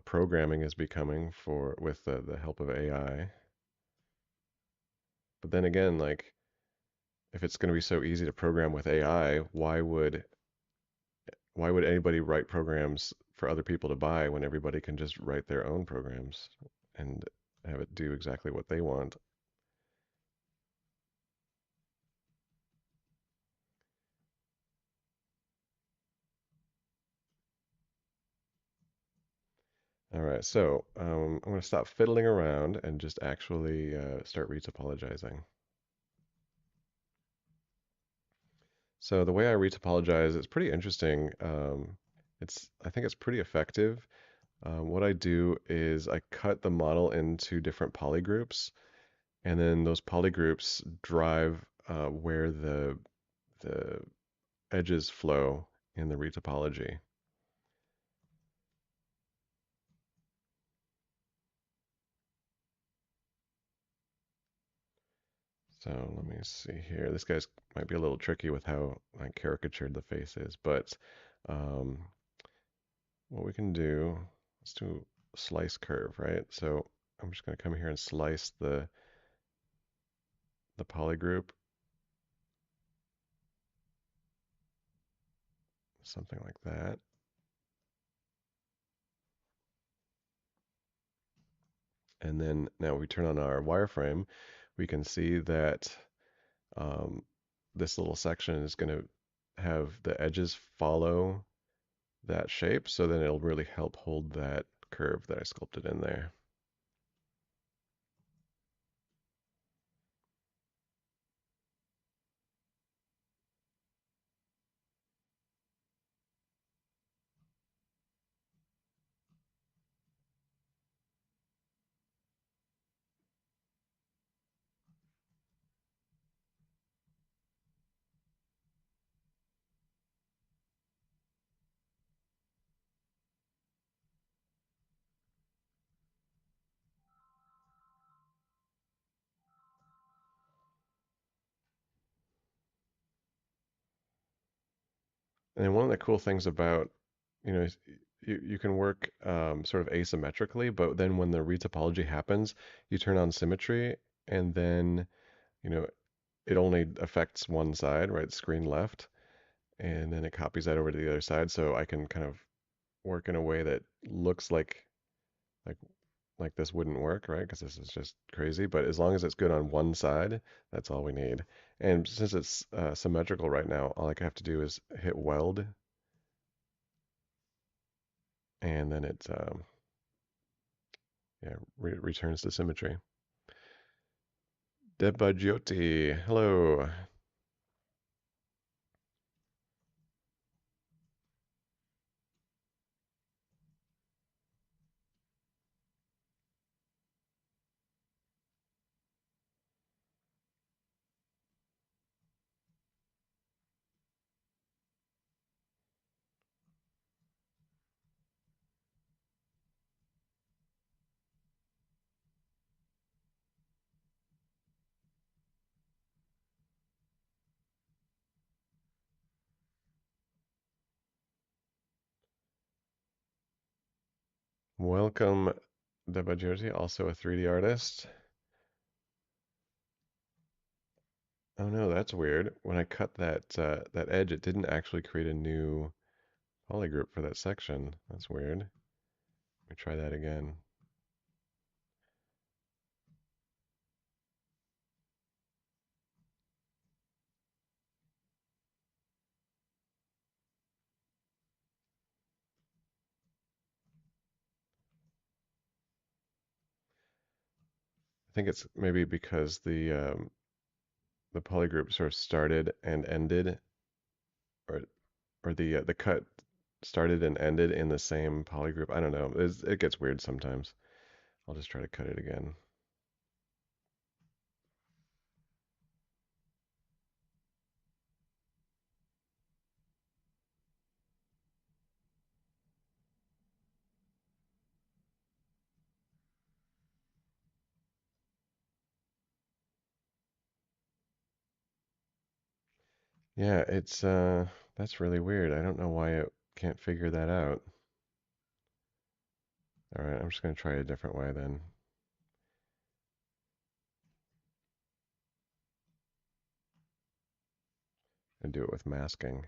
programming is becoming for with the help of AI. But then again, like if it's going to be so easy to program with AI, why would anybody write programs for other people to buy when everybody can just write their own programs and have it do exactly what they want? All right, so I'm going to stop fiddling around and just actually start retopologizing. So the way I retopologize is pretty interesting. I think it's pretty effective. What I do is I cut the model into different polygroups, and then those polygroups drive where the edges flow in the retopology. So let me see here. This guy's might be a little tricky with how I caricatured the faces, but um, what we can do, let's do slice curve, right? So I'm just going to come here and slice the polygroup, something like that. And then now we turn on our wireframe, we can see that um, this little section is going to have the edges follow that shape, so then it'll really help hold that curve that I sculpted in there. And one of the cool things about, you can work sort of asymmetrically, but then when the retopology happens, you turn on symmetry, and then, you know, it only affects one side, right, screen left, and then it copies that over to the other side, so I can kind of work in a way that looks like like this wouldn't work, right? Because this is just crazy. But as long as it's good on one side, that's all we need. And since it's symmetrical right now, all I have to do is hit weld, and then it yeah returns to symmetry. Debaggioti, hello. Welcome, Debaggioti, also a 3D artist. Oh no, that's weird. When I cut that edge, it didn't actually create a new polygroup for that section. That's weird. Let me try that again. I think it's maybe because the polygroup sort of started and ended, or the cut started and ended in the same polygroup. I don't know. It gets weird sometimes. I'll just try to cut it again. Yeah, it's that's really weird. I don't know why it can't figure that out. All right, I'm just gonna try a different way then, and do it with masking.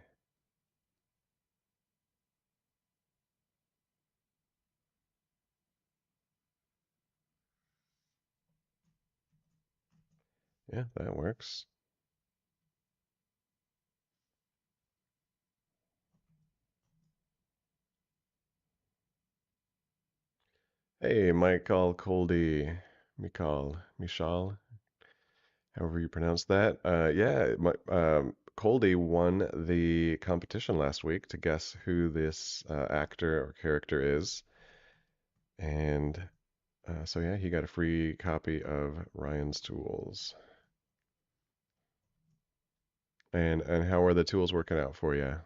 Yeah, that works. Hey, Michael Coldy, Michal, however you pronounce that. Yeah, Coldy won the competition last week to guess who this actor or character is, and so yeah, he got a free copy of Ryan's tools. And how are the tools working out for you?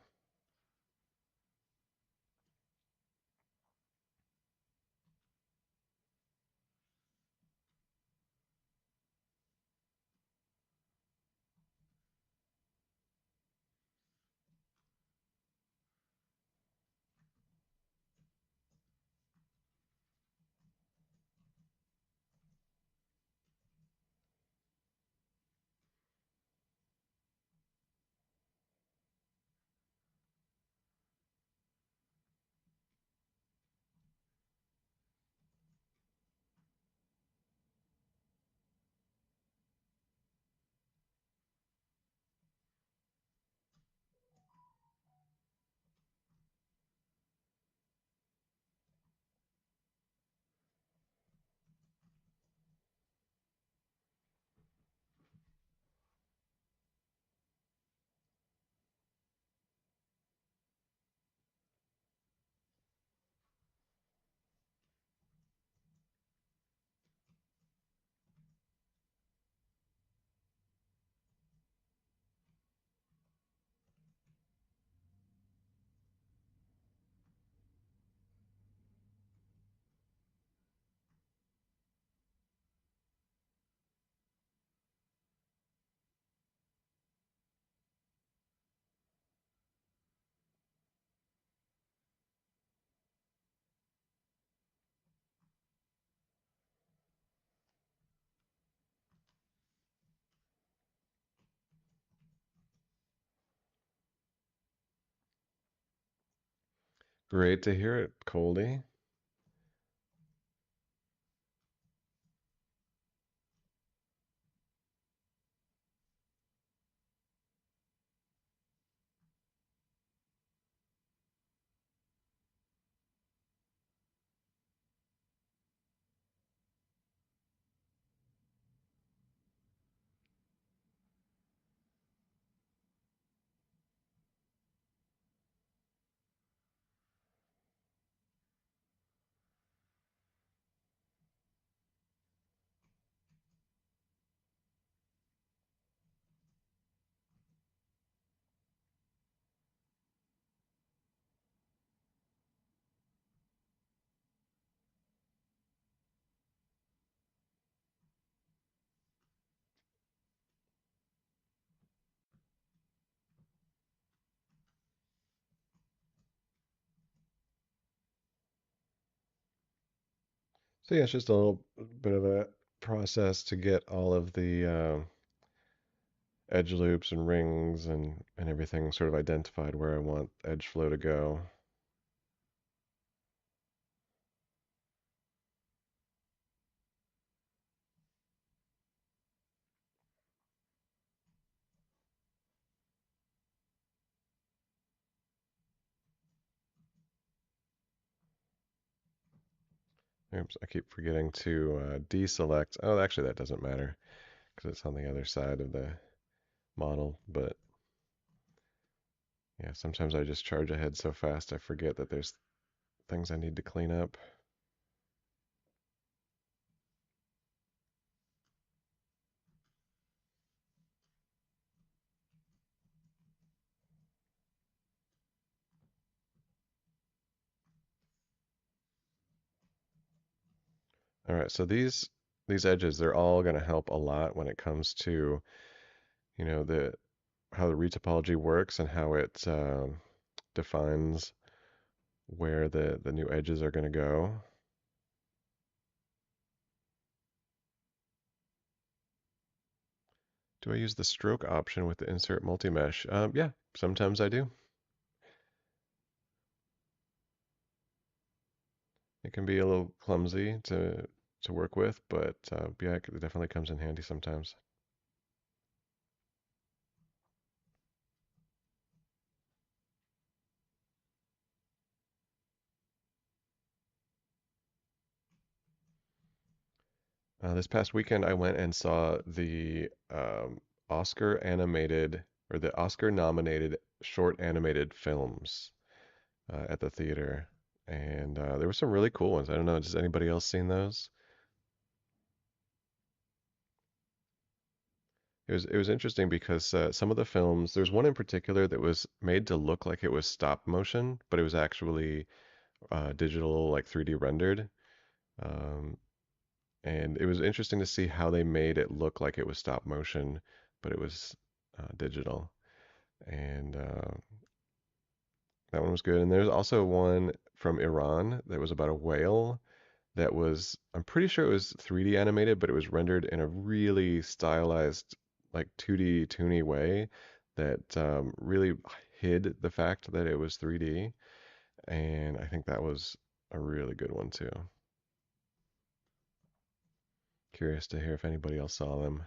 Great to hear it, Coldy. So yeah, it's just a little bit of a process to get all of the edge loops and rings and everything sort of identified where I want edge flow to go. Oops, I keep forgetting to deselect. Oh, actually, that doesn't matter because it's on the other side of the model. But yeah, sometimes I just charge ahead so fast I forget that there's things I need to clean up. All right, so these edges, they're all going to help a lot when it comes to, the how the retopology works and how it defines where the new edges are going to go. Do I use the stroke option with the insert multi-mesh? Yeah, sometimes I do. It can be a little clumsy to work with, but yeah, it definitely comes in handy sometimes. This past weekend, I went and saw the Oscar animated or the Oscar nominated short animated films at the theater, and there were some really cool ones. I don't know, has anybody else seen those? It was interesting because some of the films, there's one in particular that was made to look like it was stop motion, but it was actually digital, like 3D rendered. Um, and it was interesting to see how they made it look like it was stop motion, but it was digital. And that one was good. And there's also one from Iran that was about a whale that was, I'm pretty sure it was 3D animated, but it was rendered in a really stylized, like 2D, toony way that really hid the fact that it was 3D. And I think that was a really good one too. Curious to hear if anybody else saw them.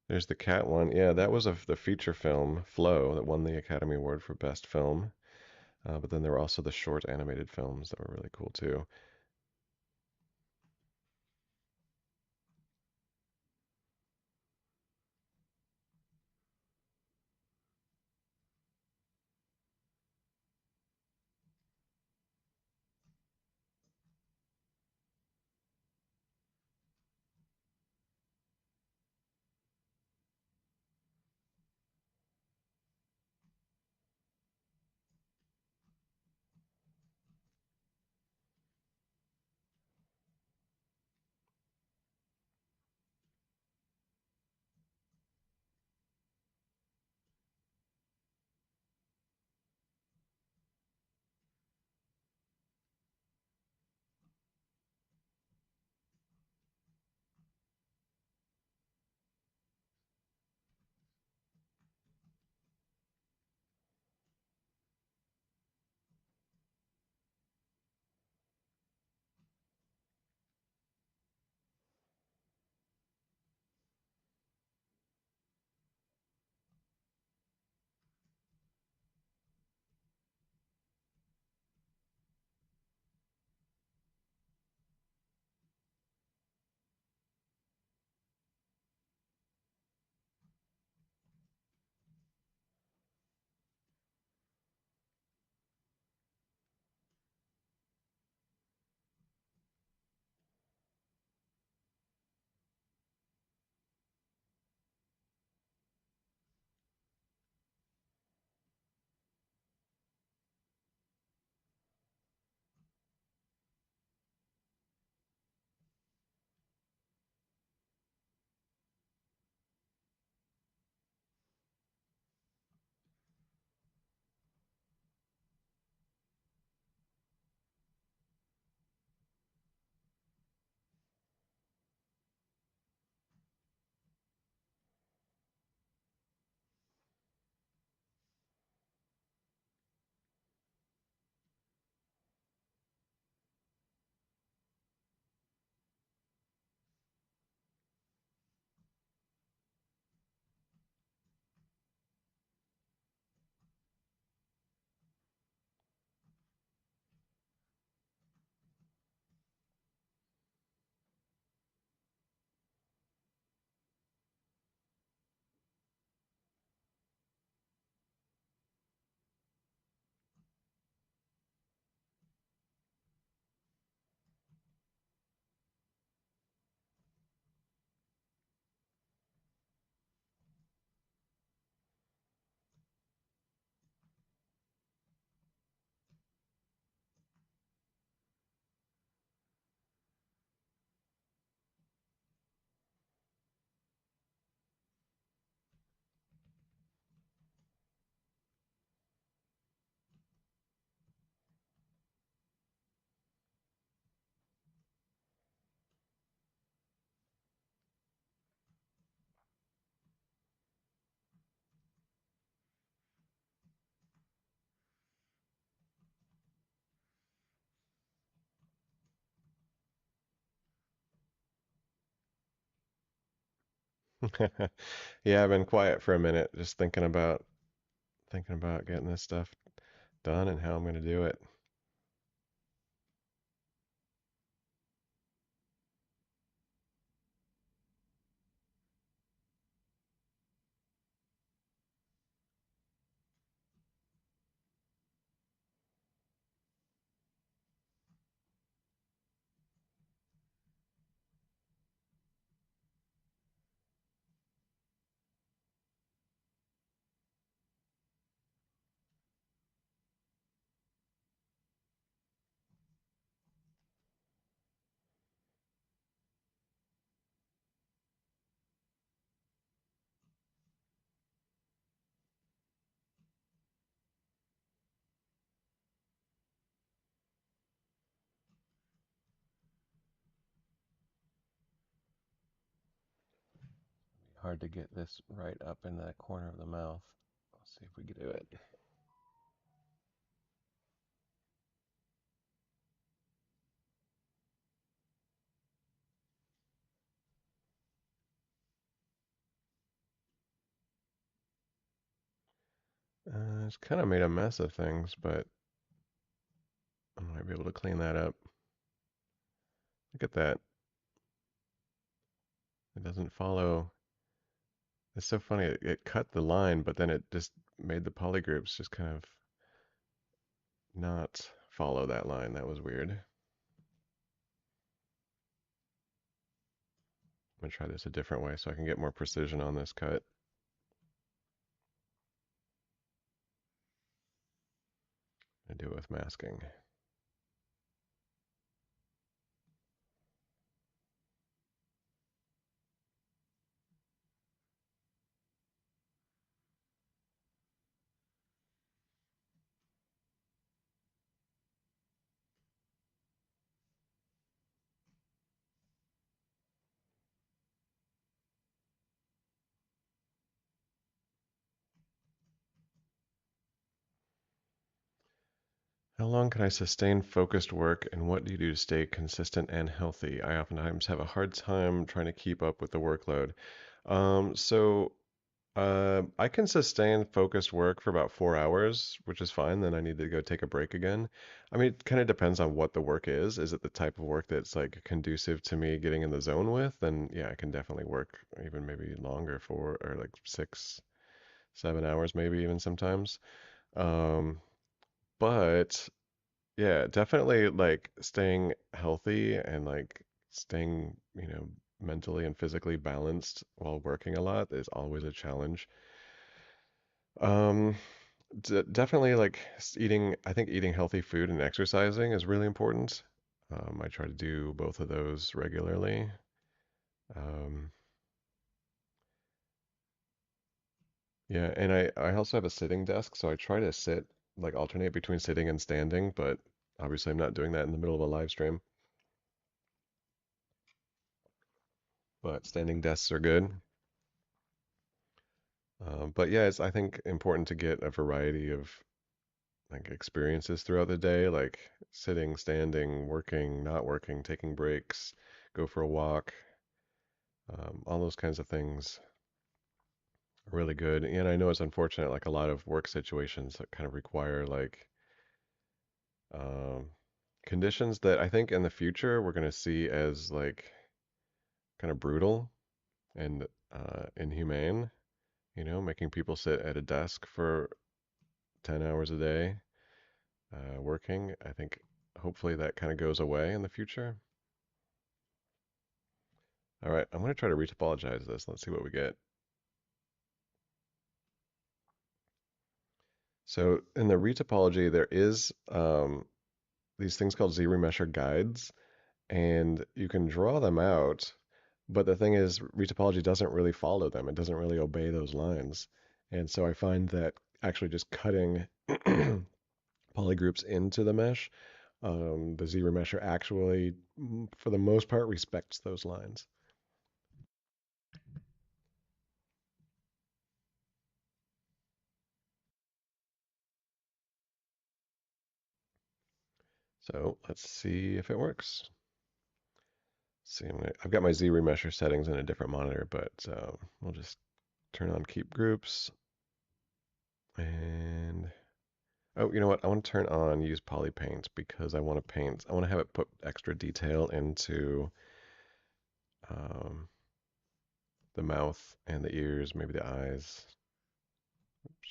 There's the cat one. Yeah, that was the feature film, Flow, that won the Academy Award for Best Film. But then there were also the short animated films that were really cool too. Yeah, I've been quiet for a minute, just thinking about getting this stuff done and how I'm gonna do it. Hard to get this right up in that corner of the mouth. Let's see if we can do it. It's kind of made a mess of things, but I might be able to clean that up. Look at that. It doesn't follow. It's so funny. It cut the line, but then it just made the polygroups just kind of not follow that line. That was weird. I'm gonna try this a different way so I can get more precision on this cut. I do it with masking. How long can I sustain focused work, and what do you do to stay consistent and healthy? I oftentimes have a hard time trying to keep up with the workload. I can sustain focused work for about 4 hours, which is fine. Then I need to go take a break again. I mean, it kind of depends on what the work is. Is it the type of work that's like conducive to me getting in the zone with? Then yeah, I can definitely work even maybe longer for or like 6, 7 hours, maybe even sometimes. Um, but yeah, definitely like staying healthy and like staying, mentally and physically balanced while working a lot is always a challenge. Um, Definitely like eating, I think eating healthy food and exercising is really important. I try to do both of those regularly. Um, yeah, and I also have a sitting desk, so I try to like alternate between sitting and standing, but obviously I'm not doing that in the middle of a live stream. But standing desks are good. But yeah, it's I think important to get a variety of like experiences throughout the day, like sitting, standing, working, not working, taking breaks, go for a walk, all those kinds of things are really good. And I know it's unfortunate, like a lot of work situations that kind of require like um, conditions that I think in the future we're going to see as like kind of brutal and inhumane, making people sit at a desk for 10 hours a day working. I think hopefully that kind of goes away in the future. All right, I'm going to try to retopologize this. Let's see what we get. So in the retopology, there is these things called ZRemesher guides, and you can draw them out. But the thing is, retopology doesn't really follow them. It doesn't really obey those lines. And so I find that actually just cutting polygroups into the mesh, the ZRemesher actually, for the most part, respects those lines. So let's see if it works. See, I've got my ZRemesher settings in a different monitor, but we'll just turn on keep groups. And oh, you know what? I want to turn on use poly paint because I want to paint. I want to have it put extra detail into um, the mouth and the ears, maybe the eyes. Oops.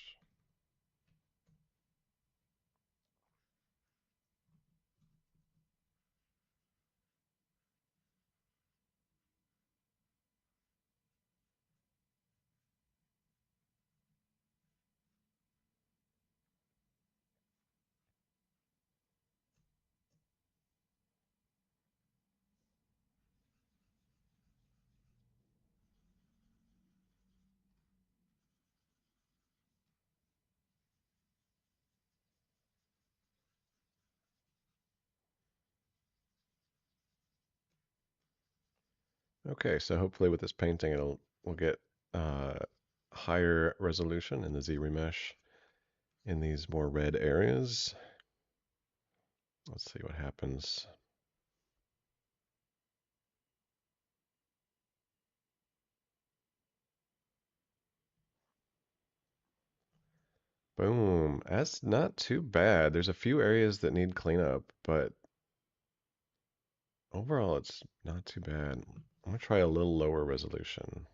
Okay, so hopefully with this painting, we'll get uh, higher resolution in the ZRemesh in these more red areas. Let's see what happens. Boom. That's not too bad. There's a few areas that need cleanup, but overall it's not too bad. I'm gonna try a little lower resolution.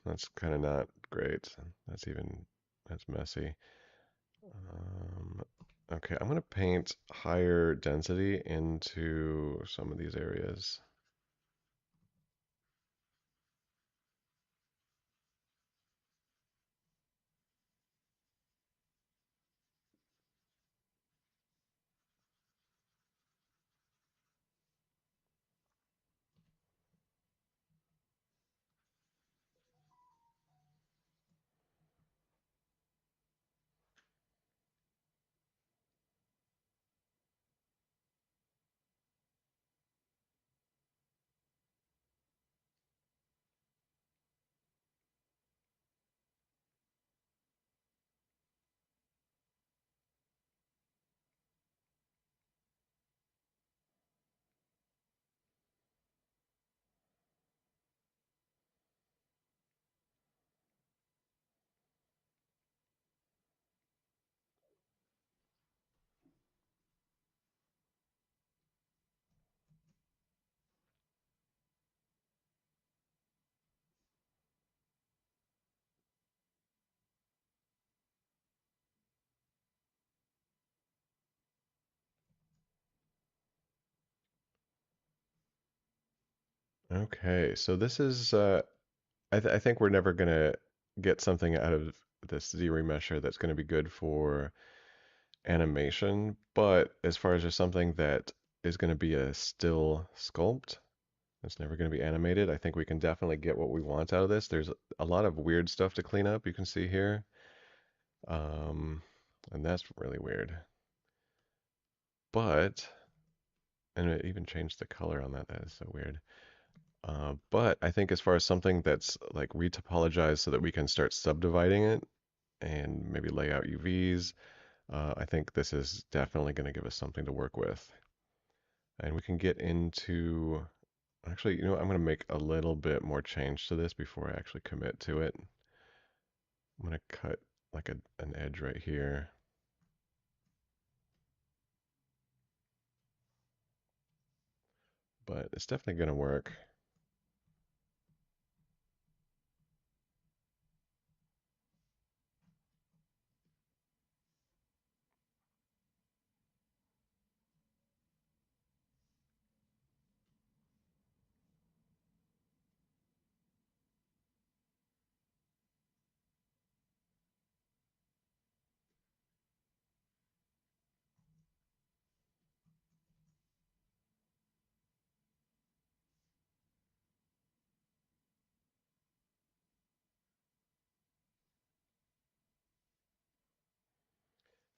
That's kind of not great. That's messy. Um, okay, I'm gonna paint higher density into some of these areas. Okay, so this is I think we're never gonna get something out of this Z-remesher that's gonna be good for animation, but as far as just something that is gonna be a still sculpt, it's never gonna be animated, I think we can definitely get what we want out of this. There's a lot of weird stuff to clean up, you can see here. Um, and that's really weird. But, and it even changed the color on that. That is so weird. But I think as far as something that's like retopologized so that we can start subdividing it and maybe lay out UVs, I think this is definitely going to give us something to work with. And we can get into, actually, you know, I'm going to make a little bit more change to this before I actually commit to it. I'm going to cut like an edge right here. But it's definitely going to work.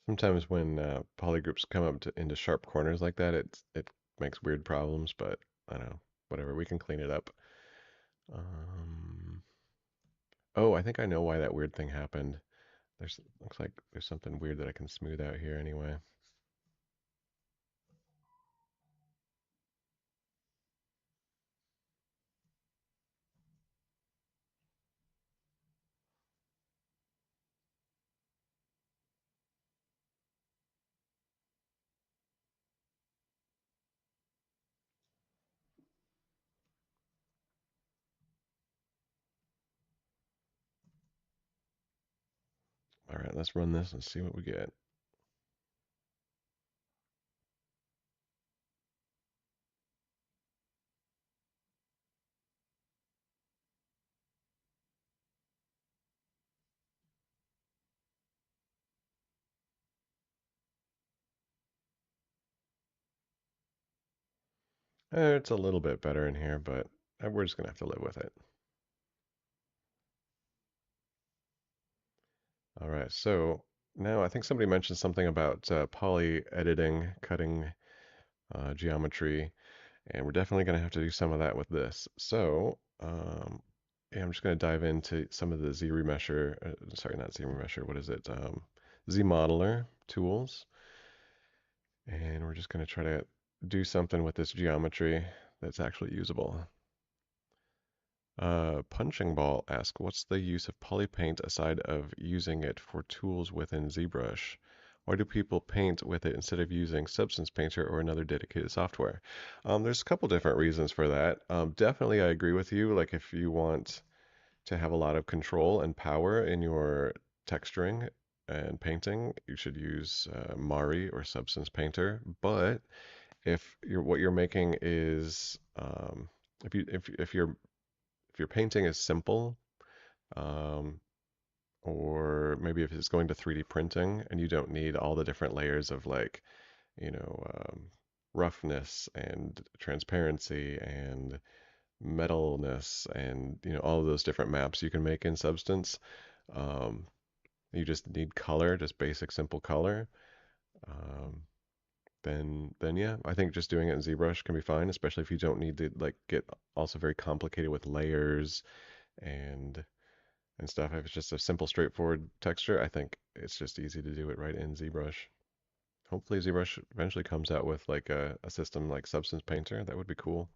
Sometimes when polygroups come up into sharp corners like that, it makes weird problems, but I don't know, whatever, we can clean it up. Um, Oh, I think I know why that weird thing happened. Looks like there's something weird that I can smooth out here anyway. All right, let's run this and see what we get. It's a little bit better in here, but we're just gonna have to live with it. All right, so now I think somebody mentioned something about poly editing, cutting geometry, and we're definitely going to have to do some of that with this. So, yeah, I'm just going to dive into some of the Z-remesher, sorry, not Z-remesher, what is it? Z-modeler tools, and we're just going to try to do something with this geometry that's actually usable. Punching Ball asks, what's the use of polypaint aside of using it for tools within ZBrush? Why do people paint with it instead of using Substance Painter or another dedicated software? There's a couple different reasons for that. Definitely, I agree with you. Like if you want to have a lot of control and power in your texturing and painting, you should use Mari or Substance Painter. But if what you're making is if your painting is simple, um, or maybe if it's going to 3D printing and you don't need all the different layers of like, you know, roughness and transparency and metalness and all of those different maps you can make in Substance. Um, you just need color, just basic simple color. Um, then yeah, I think just doing it in ZBrush can be fine, especially if you don't need to like get also very complicated with layers and stuff. If it's just a simple, straightforward texture, I think it's just easy to do it right in ZBrush. Hopefully ZBrush eventually comes out with like a system like Substance Painter. That would be cool.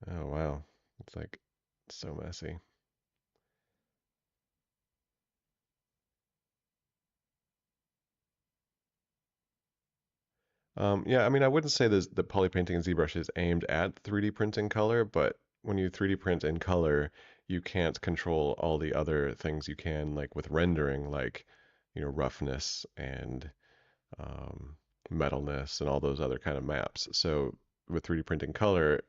Oh wow. It's like so messy. Yeah, I mean, I wouldn't say this, the poly painting in ZBrush is aimed at 3D printing color, but when you 3D print in color, you can't control all the other things you can, like with rendering, like, roughness and um, metalness and all those other kind of maps. So with 3D printing color,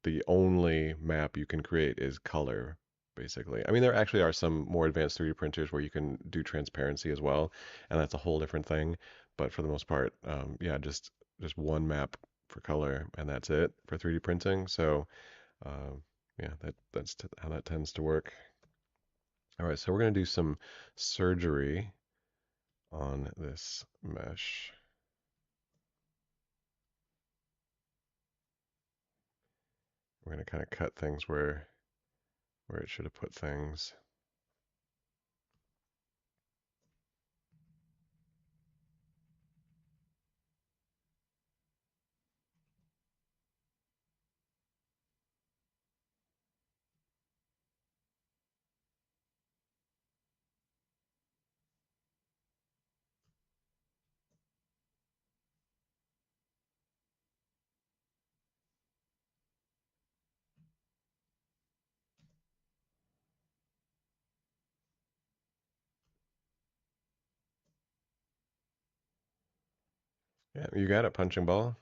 the only map you can create is color, basically. I mean, there actually are some more advanced 3D printers where you can do transparency as well, and that's a whole different thing. But for the most part, yeah, just one map for color, and that's it for 3D printing. So, um, yeah, that's how that tends to work. All right, so we're gonna do some surgery on this mesh. We're gonna kind of cut things where it should have put things. Yeah, you got it, punching ball.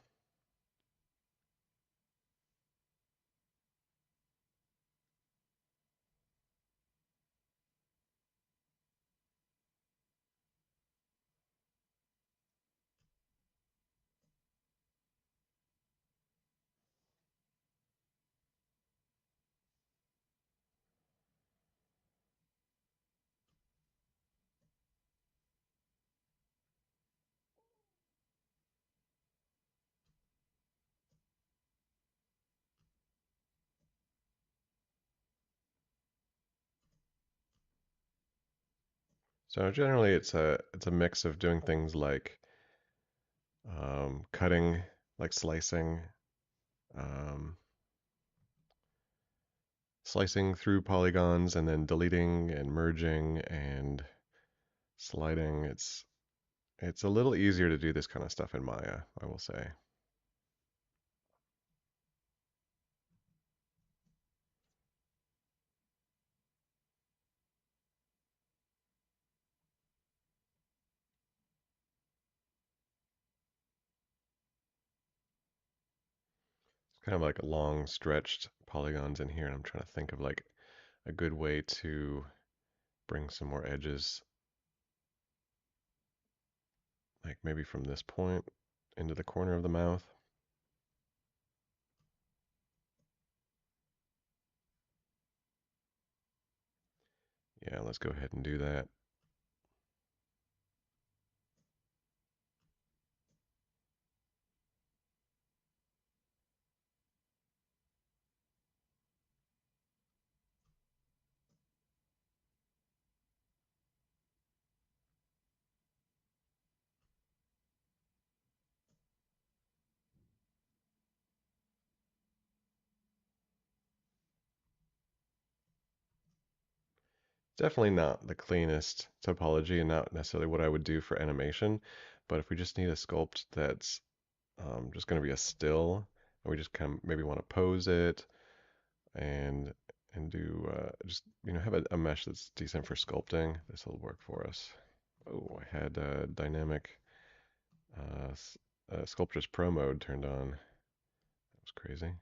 So generally it's a mix of doing things like cutting, like um, slicing through polygons and then deleting and merging and sliding. It's a little easier to do this kind of stuff in Maya, I will say. It's kind of like long stretched polygons in here, and I'm trying to think of like a good way to bring some more edges, like maybe from this point into the corner of the mouth. Yeah, let's go ahead and do that. Definitely not the cleanest topology and not necessarily what I would do for animation, but if we just need a sculpt that's just going to be a still, and we just kind of maybe want to pose it and do just have a mesh that's decent for sculpting, this will work for us. Oh, I had dynamic uh, Sculptures Pro mode turned on. That was crazy.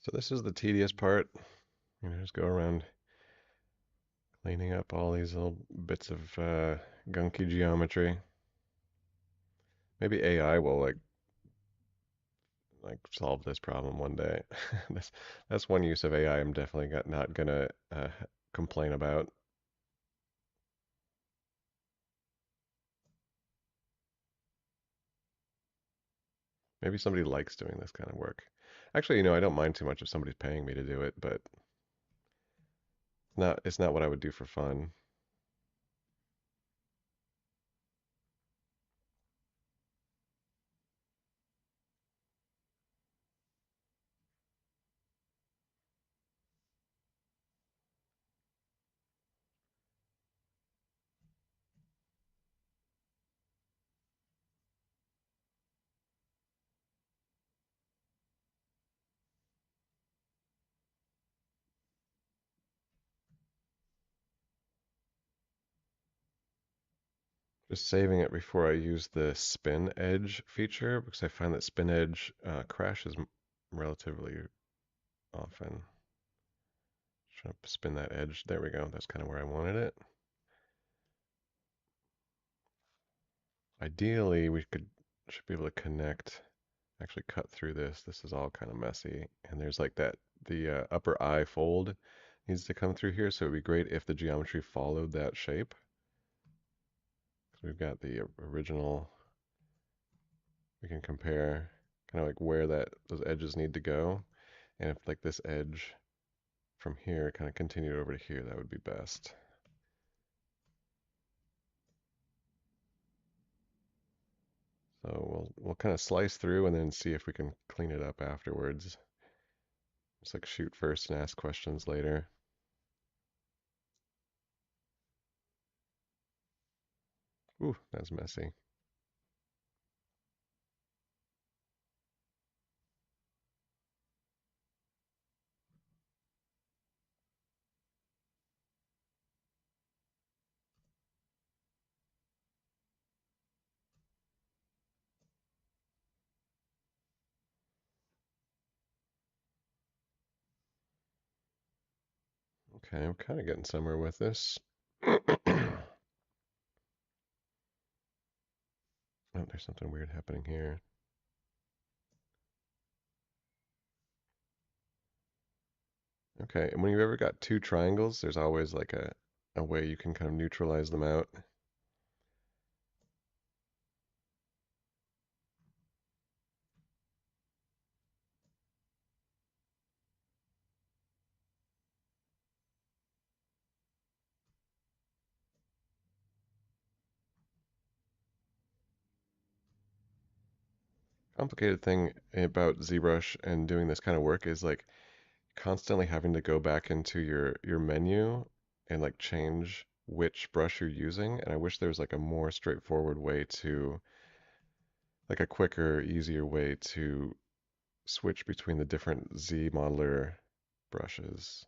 So this is the tedious part. Just go around cleaning up all these little bits of gunky geometry. Maybe AI will solve this problem one day. that's that's one use of AI I'm definitely not gonna complain about. Maybe somebody likes doing this kind of work. Actually, I don't mind too much if somebody's paying me to do it, but it's not what I would do for fun. Just saving it before I use the spin edge feature because I find that spin edge crashes relatively often. Trying to spin that edge. There we go. That's kind of where I wanted it. Ideally, we should be able to connect, actually cut through this. This is all kind of messy. And there's like the upper eye fold needs to come through here. So it'd be great if the geometry followed that shape. So we've got the original, we can compare kind of like where those edges need to go. And if like this edge from here kind of continued over to here, that would be best. So we'll kind of slice through and then see if we can clean it up afterwards. Just like shoot first and ask questions later. Ooh, that's messy. Okay, I'm kind of getting somewhere with this. Oh, there's something weird happening here. Okay, and when you've ever got two triangles, there's always like a way you can kind of neutralize them out. Complicated thing about ZBrush and doing this kind of work is like constantly having to go back into your menu and like change which brush you're using. And I wish there was like a more straightforward way to, like a quicker, easier way to switch between the different Z modeler brushes.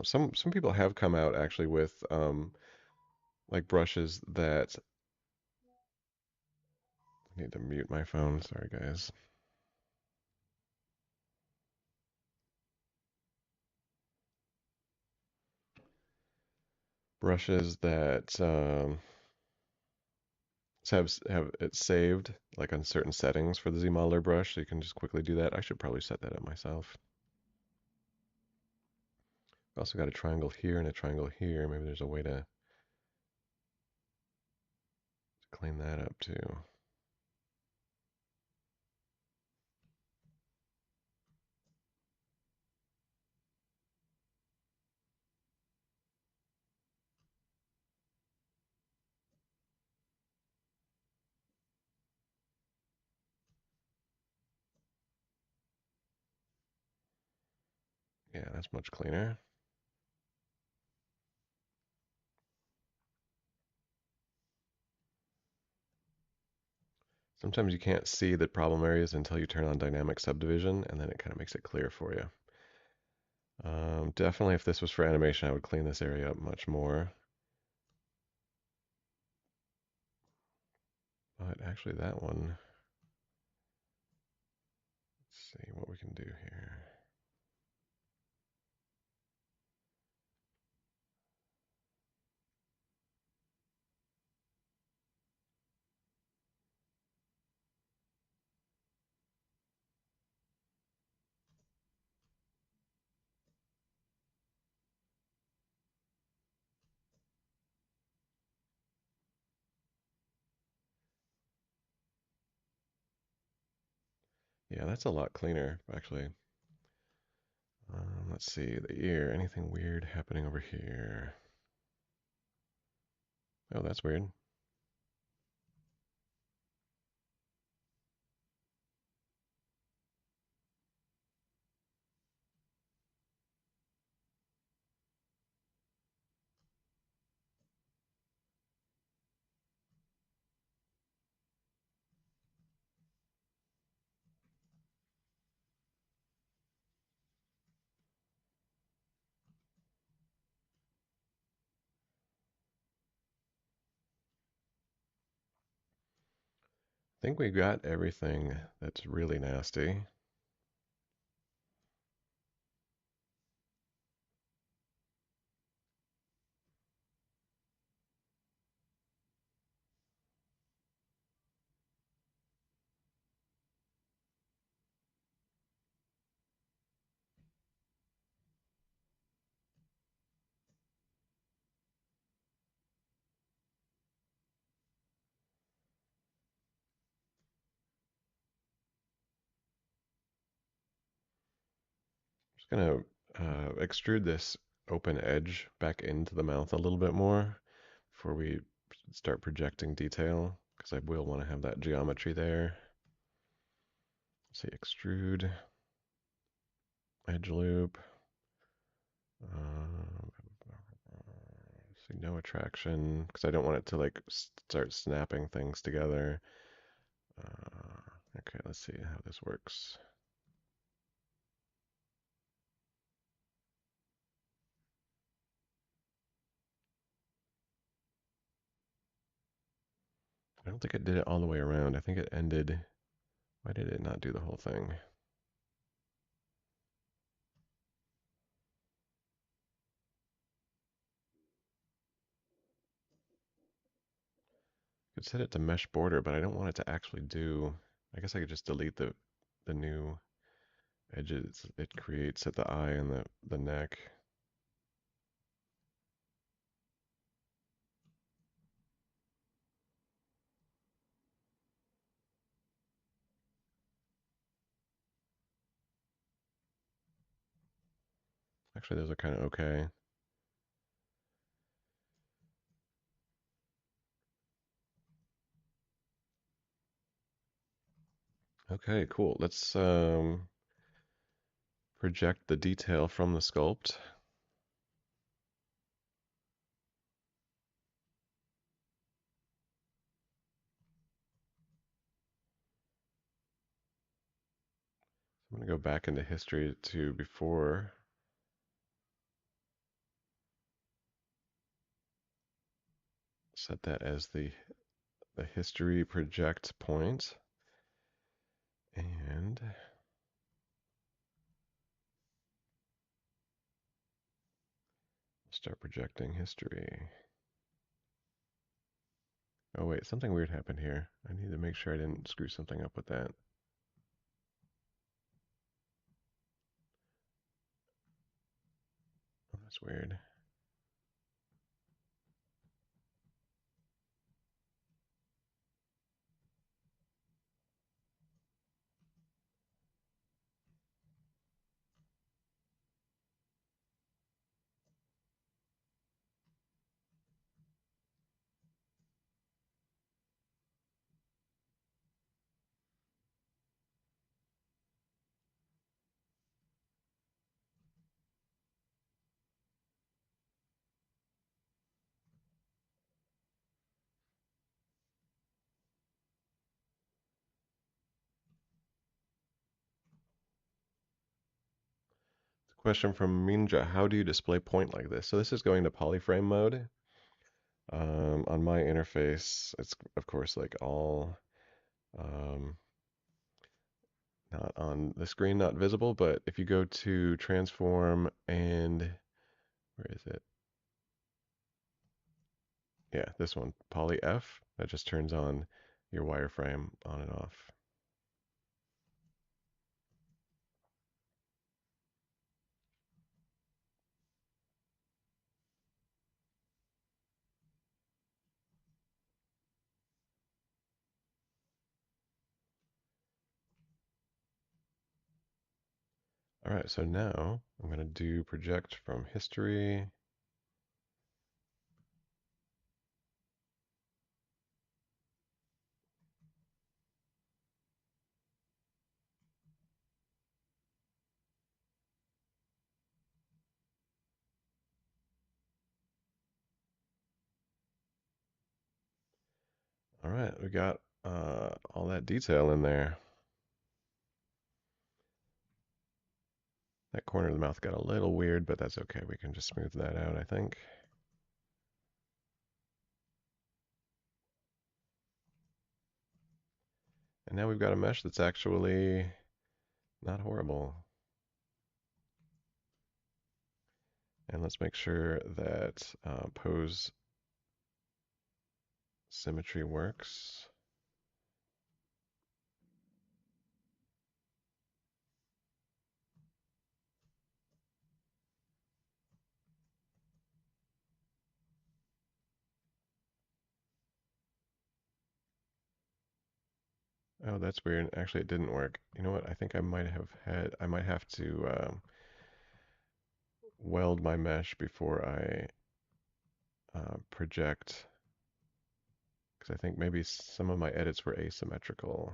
Some people have come out actually with like brushes that I need to mute my phone. Sorry, guys. Brushes that have it saved like on certain settings for the Z modeler brush, so you can just quickly do that. I should probably set that up myself. Also got a triangle here and a triangle here. Maybe there's a way to clean that up too. Yeah, that's much cleaner. Sometimes you can't see the problem areas until you turn on dynamic subdivision, and then it kind of makes it clear for you. Definitely, if this was for animation, I would clean this area up much more. But actually, that one, let's see what we can do here. Yeah, that's a lot cleaner, actually. Let's see, the ear, anything weird happening over here? Oh, that's weird. I think we got everything that's really nasty. Just gonna extrude this open edge back into the mouth a little bit more before we start projecting detail, because I will want to have that geometry there. Let's see, extrude, edge loop. Um, see, no attraction, because I don't want it to like start snapping things together. Okay, let's see how this works. I don't think it did it all the way around. I think it ended. Why did it not do the whole thing? It set it to mesh border, but I don't want it to actually do. I guess I could just delete the new edges it creates at the eye and the neck. Actually, those are kind of okay. Okay, cool. Let's project the detail from the sculpt. I'm going to go back into history to before. Set that as the history project point. And start projecting history. Oh wait, something weird happened here. I need to make sure I didn't screw something up with that. Oh, that's weird. Question from Minja, how do you display point like this? So this is going to polyframe mode. On my interface, it's of course like all um, not on the screen, not visible, but if you go to transform and where is it? Yeah, this one, poly F, that just turns on your wireframe on and off. All right, so now I'm going to do project from history. All right, we got all that detail in there. That corner of the mouth got a little weird, but that's okay. We can just smooth that out, I think. And now we've got a mesh that's actually not horrible. And let's make sure that pose symmetry works. Oh, that's weird. Actually, it didn't work. You know what? I think I might have to weld my mesh before I project, because I think maybe some of my edits were asymmetrical.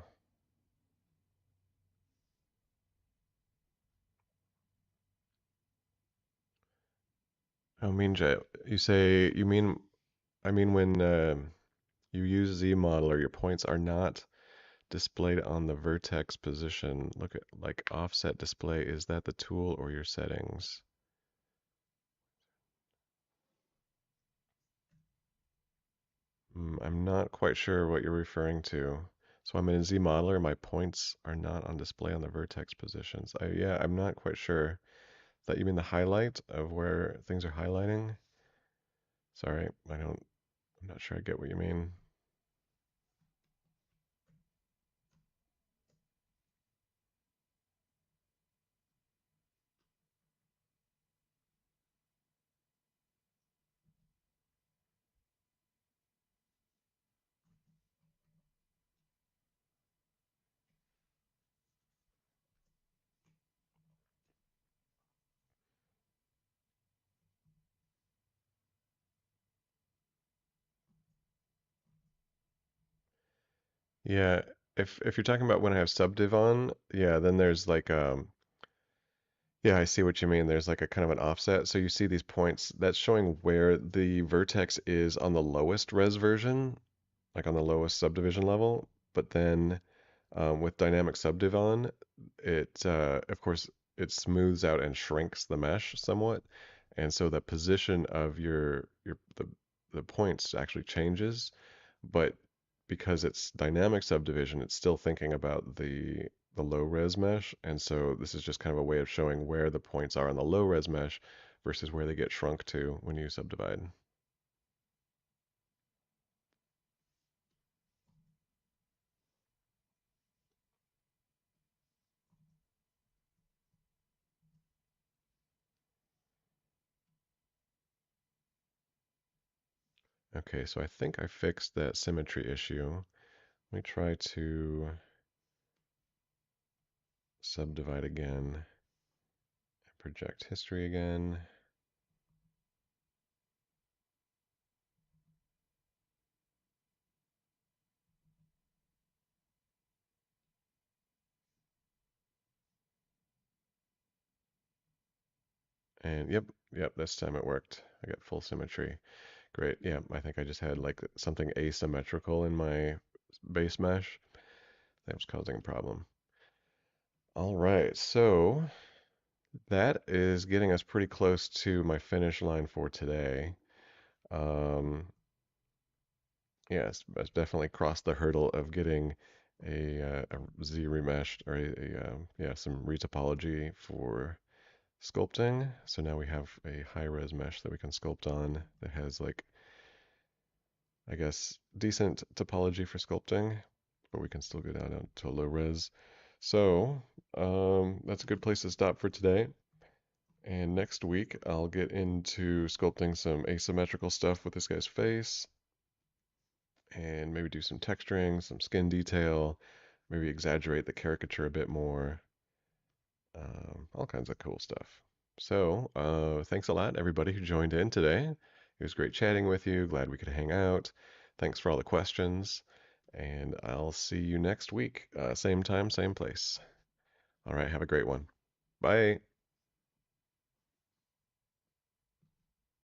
Oh, Minja, I mean when you use Z modeler, your points are not displayed on the vertex position. Look at like offset display. Is that the tool or your settings? I'm not quite sure what you're referring to. So I'm in Z modeler. My points are not on display on the vertex positions. Yeah, I'm not quite sure. Is that you mean the highlight of where things are highlighting? Sorry, I'm not sure I get what you mean. Yeah, if you're talking about when I have subdiv on, yeah, then there's like yeah, I see what you mean. There's like a kind of an offset. So you see these points that's showing where the vertex is on the lowest res version, like on the lowest subdivision level. But then with dynamic subdiv on, it of course it smooths out and shrinks the mesh somewhat, and so the position of your the points actually changes, but because it's dynamic subdivision, it's still thinking about the low res mesh, and so this is just kind of a way of showing where the points are on the low res mesh versus where they get shrunk to when you subdivide. Okay, so I think I fixed that symmetry issue. Let me try to subdivide again, project history again. And yep, this time it worked. I got full symmetry. Great. Yeah, I think I just had like something asymmetrical in my base mesh that was causing a problem. All right, so that is getting us pretty close to my finish line for today. Um, yeah, it's definitely crossed the hurdle of getting a Z remeshed or yeah, some retopology for sculpting. So now we have a high res mesh that we can sculpt on that has like, I guess, decent topology for sculpting, but we can still go down to a low res. So that's a good place to stop for today. And next week, I'll get into sculpting some asymmetrical stuff with this guy's face and maybe do some texturing, some skin detail, maybe exaggerate the caricature a bit more, all kinds of cool stuff. So, thanks a lot, everybody who joined in today. It was great chatting with you. Glad we could hang out. Thanks for all the questions. And I'll see you next week. Same time, same place. All right, have a great one. Bye.